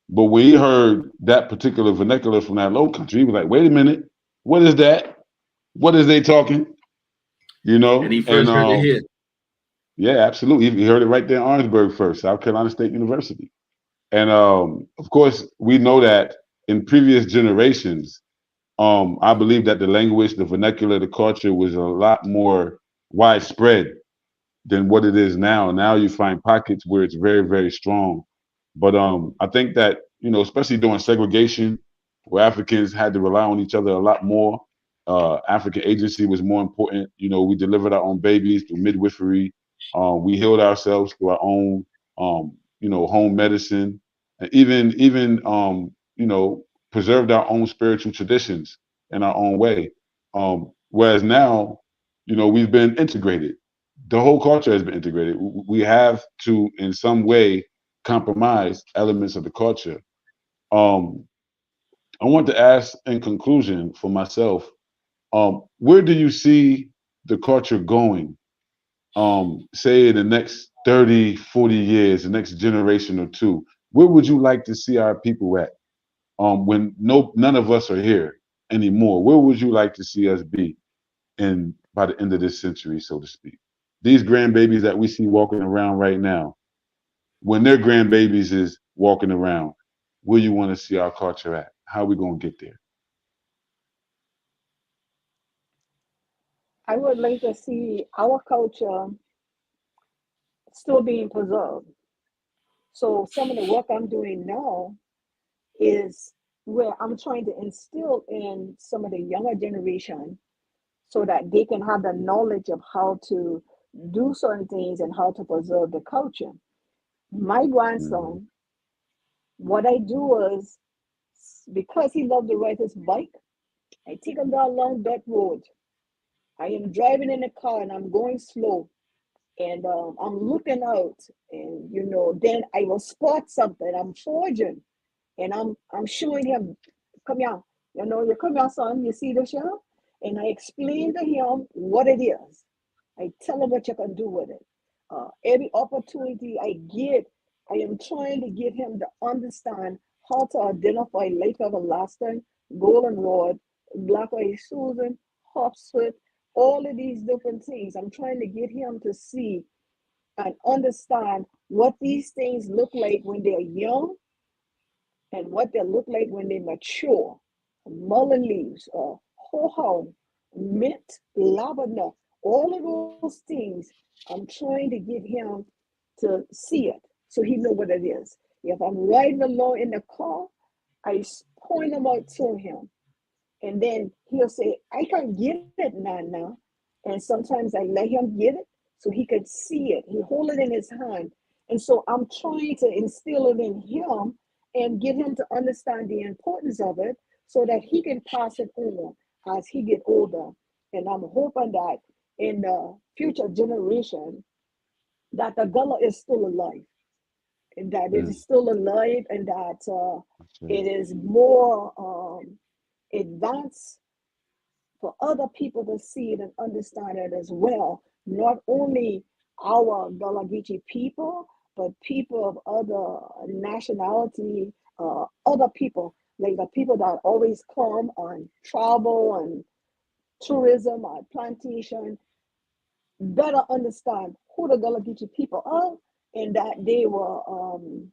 But when he heard that particular vernacular from that low country, he was like, wait a minute, what is that? What is they talking? You And know? he And first heard it here. yeah, absolutely. He heard it right there in Orangeburg first, South Carolina State University. And of course, we know that in previous generations, I believe that the language, the vernacular, the culture was a lot more widespread than what it is now. Now you find pockets where it's very, very strong. But I think that, you know, especially during segregation, where Africans had to rely on each other a lot more, African agency was more important. You know, we delivered our own babies through midwifery. We healed ourselves through our own, you know, home medicine, and even you know, preserved our own spiritual traditions in our own way. Whereas now, you know, we've been integrated. The whole culture has been integrated. We have to, in some way, compromise elements of the culture. Um, I want to ask, in conclusion, for myself, where do you see the culture going? Say in the next 30, 40 years, the next generation or two, where would you like to see our people at? When none of us are here anymore, where would you like to see us be in by the end of this century, so to speak? These grandbabies that we see walking around right now, when their grandbabies is walking around, where you want to see our culture at? How are we gonna get there? I would like to see our culture still being preserved. So some of the work I'm doing now is where I'm trying to instill in some of the younger generation so that they can have the knowledge of how to do certain things and how to preserve the culture. My Mm-hmm. grandson, what I do is, because he loved to ride his bike, I take him down along that road. I am driving in the car and I'm going slow, and I'm looking out, and then I will spot something. I'm forging, and I'm showing him, come here. You know, you come here, son, you see this here? And I explain to him what it is. I tell him what you can do with it. Every opportunity I get, I am trying to get him to understand how to identify life everlasting, golden rod, black eyed Susan, hopsfoot, all of these different things. I'm trying to get him to see and understand what these things look like when they're young and what they look like when they mature. Mullen leaves, horehound, mint, lavender, all of those things. I'm trying to get him to see it so he know what it is. If I'm riding along in the car, I point them out to him. And then he'll say, I can get it now. And sometimes I let him get it so he could see it. He hold it in his hand. And so I'm trying to instill it in him and get him to understand the importance of it so that he can pass it on as he get older. And I'm hoping that in the future generation that the Gullah is still alive, and that it is still alive, and that it is more advanced for other people to see it and understand it as well. Not only our Gullah Geechee people, but people of other nationality, other people, like the people that always come on travel and tourism or plantation, better understand who the Gullah Geechee people are, and that they will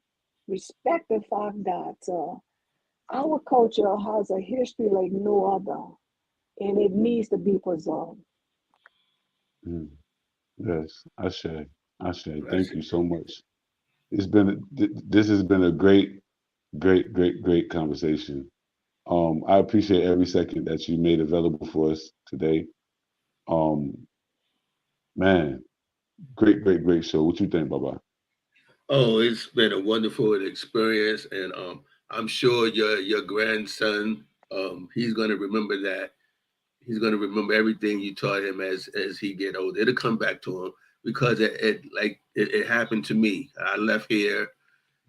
respect the fact that our culture has a history like no other, and it needs to be preserved. Yes, I say. Thank you Blessings. so much. This has been a great conversation. I appreciate every second that you made available for us today. Um, man, great show. What you think, Baba? Oh, it's been a wonderful experience, and I'm sure your grandson, he's going to remember that. He's going to remember everything you taught him as he get older. It'll come back to him because it happened to me. I left here,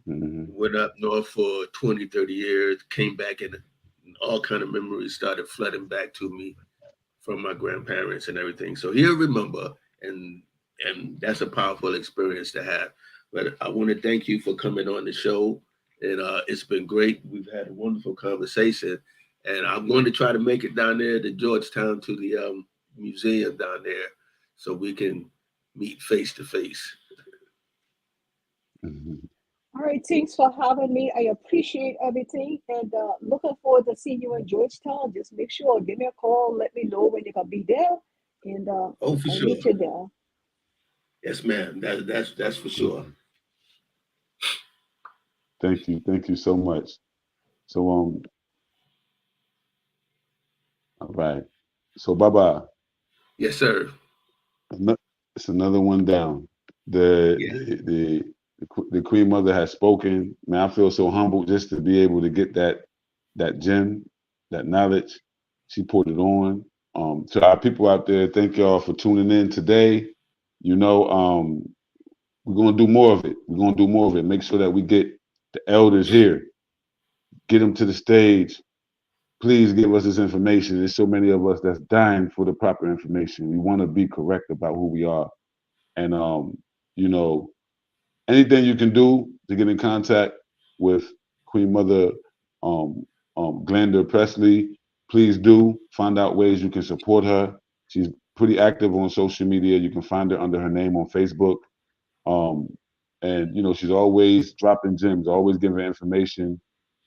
Hmm. went up north for 20, 30 years, came back, and all kind of memories started flooding back to me from my grandparents and everything. So he'll remember, and and that's a powerful experience to have. But I want to thank you for coming on the show, and it's been great. We've had a wonderful conversation, and I'm going to try to make it down there to Georgetown to the museum down there, so we can meet face to face. Hmm. All right, thanks for having me. I appreciate everything, and looking forward to seeing you in Georgetown. Just make sure, give me a call, let me know when you can be there, and Oh, for I'll sure. meet you there. Yes, ma'am. That's for sure. Hmm. Thank you so much. So all right. So Baba, Yes, sir. ano- it's another one down. The Yeah. the the the Queen Mother has spoken. Man, I feel so humbled just to be able to get that gem, that knowledge. She poured it on. To our people out there, thank y'all for tuning in today. You know, we're gonna do more of it. We're gonna do more of it. Make sure that we get the elders here, get them to the stage. Please give us this information. There's so many of us that's dying for the proper information. We want to be correct about who we are. And you know, anything you can do to get in contact with Queen Mother um, Glander Pressley, please do. Find out ways you can support her. She's pretty active on social media. You can find her under her name on Facebook. Um, and you know, she's always dropping gems, always giving information.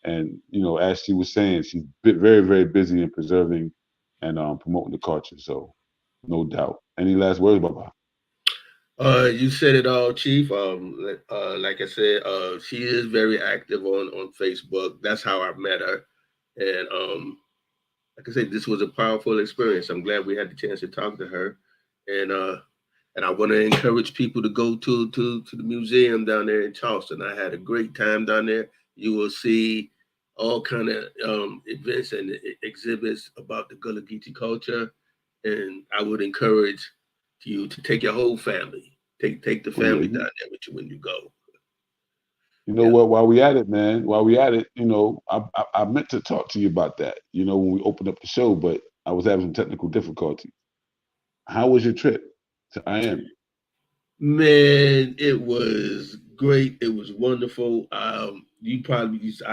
And you know, as she was saying, she's very busy in preserving and promoting the culture. So, no doubt. Any last words, Baba? You said it all, Chief. Like I said, she is very active on Facebook. That's how I met her, and like I said, this was a powerful experience. I'm glad we had the chance to talk to her, and uh, and I want to encourage people to go to the museum down there in Charleston. I had a great time down there. You will see all kind of events and exhibits about the Gullah Geechee culture, and I would encourage you to take your whole family. Take the Oh yeah, family down there with you when you go. You know what? While we at it, man, I meant to talk to you about that, when we opened up the show, but I was having some technical difficulties. How was your trip to IM? Man, it was great. It was wonderful. I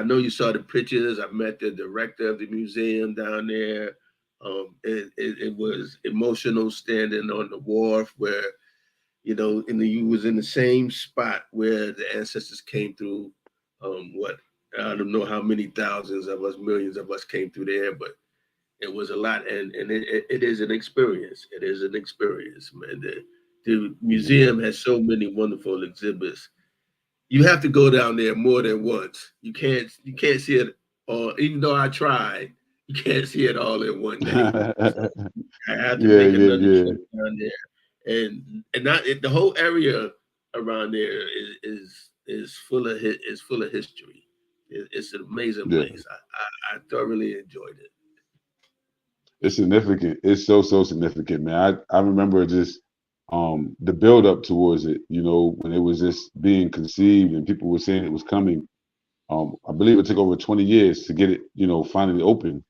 know you saw the pictures. I met the director of the museum down there. It was emotional standing on the wharf where, you was in the same spot where the ancestors came through. What I don't know how many thousands of us, millions of us came through there, but it was a lot, and it is an experience. It is an experience, man. The Yeah. museum has so many wonderful exhibits. You have to go down there more than once. You can't see it all. Even though I tried, you can't see it all in one day. So I have to Yeah, make yeah, another yeah, trip down there, and not the whole area around there is full of history. It's an amazing yeah. place. I thoroughly enjoyed it. It's significant. It's so significant, man. I remember just the build up towards it, when it was just being conceived and people were saying it was coming. I believe it took over 20 years to get it, finally open,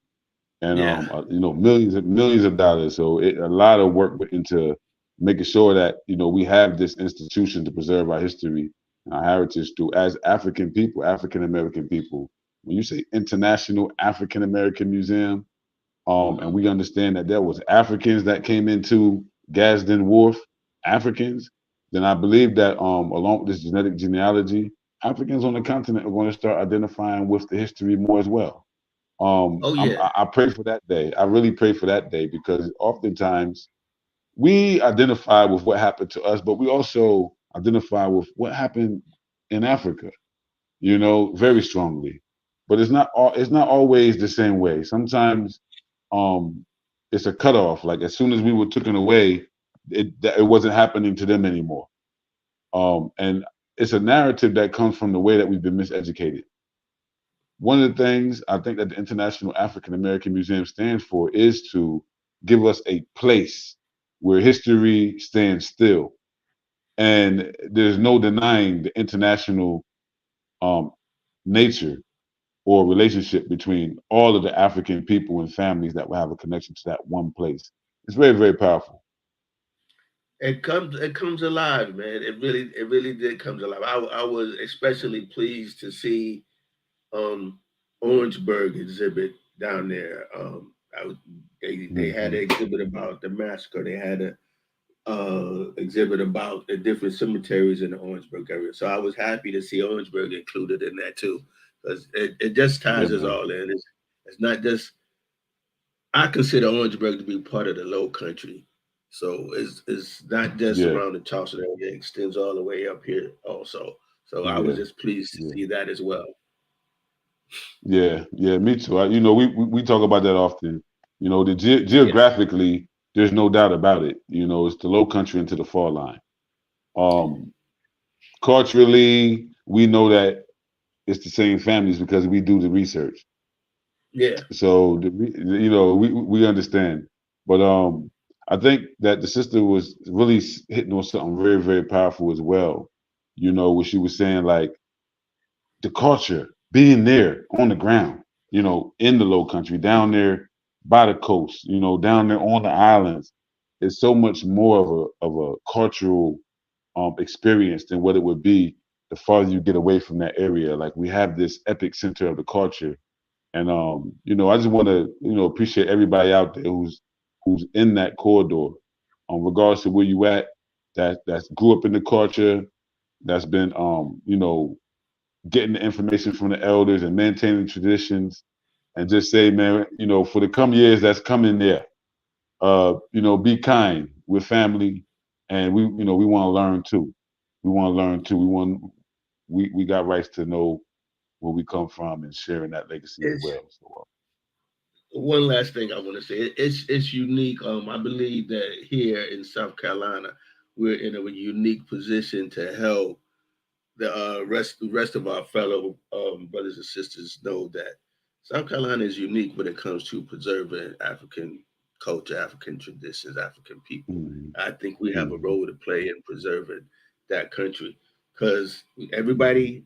and Yeah. millions of dollars. So a lot of work went into making sure that we have this institution to preserve our history and our heritage through as African people, African American people. When you say International African American Museum, and Mhm. we understand that there was Africans that came into Gadsden Wharf, Africans, then I believe that along with this genetic genealogy, Africans on the continent are going to start identifying with the history more as well. Oh yeah. I pray for that day. I really pray for that day because oftentimes we identify with what happened to us, but we also identify with what happened in Africa, very strongly. But it's not always the same way. Sometimes um it's a cutoff. Like as soon as we were taken away, it wasn't happening to them anymore. And it's a narrative that comes from the way that we've been miseducated. One of the things I think that the International African American Museum stands for is to give us a place where history stands still. And there's no denying the international um, nature or relationship between all of the African people and families that will have a connection to that one place. It's very, very powerful. It comes alive, man. It really did comes alive. I was especially pleased to see um Orangeburg exhibit down there. They had Hmm. an exhibit about the massacre. They had a exhibit about the different cemeteries in the Orangeburg area. So I was happy to see Orangeburg included in that too, because it just Yeah, ties us man. all in. It's not just I consider Orangeburg to be part of the Low Country, so it's not just Yeah, around the Charleston area; it extends all the way up here also. So I was yeah, just pleased to yeah, see that as well. yeah, yeah. Me too. We talk about that often. Yeah, Geographically, there's no doubt about it. It's the low country into the fall line. Um, Culturally, we know that it's the same families because we do the research. yeah, So we understand, but I think that the sister was really hitting on something very very powerful as well. Where she was saying like the culture being there on the ground, in the low country, down there by the coast, down there on the islands, is so much more of a cultural experience than what it would be the farther you get away from that area. Like we have this epic center of the culture, and I just want to, appreciate everybody out there who's in that corridor, regardless of where you at, that's grew up in the culture, that's been getting the information from the elders and maintaining traditions, and just say, man, for the come years that's coming there, be kind. We're family, and we want to learn too. We want to learn too. We got rights to know where we come from and sharing that legacy as it's well. So, one last thing I want to say. It's unique. I believe that here in South Carolina, we're in a unique position to help the rest of our fellow brothers and sisters know that South Carolina is unique when it comes to preserving African culture, African traditions, African people. mhm, I think we have a mhm, role to play in preserving that country because mhm, everybody.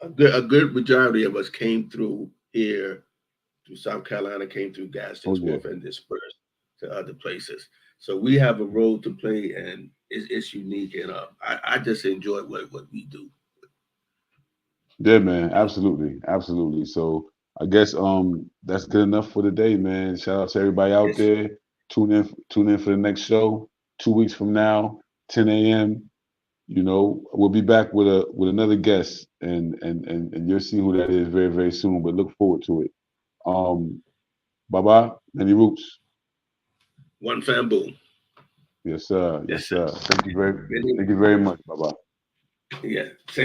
a good majority of us came through here, through South Carolina, came through Gaston's Wharf and dispersed to other places. So we have a role to play, and it's unique. And I just enjoy what we do. Yeah, man, absolutely, absolutely. So I guess that's good enough for today, man. Shout out to everybody out there. Tune in for the next show 2 weeks from now, 10 a.m. You know, we'll be back with another guest, and you'll see who that is very, very soon. But look forward to it. Baba, many roots. One fam boom. Yes, sir. Yes, sir. Thank you very much, Baba. Yeah. Same.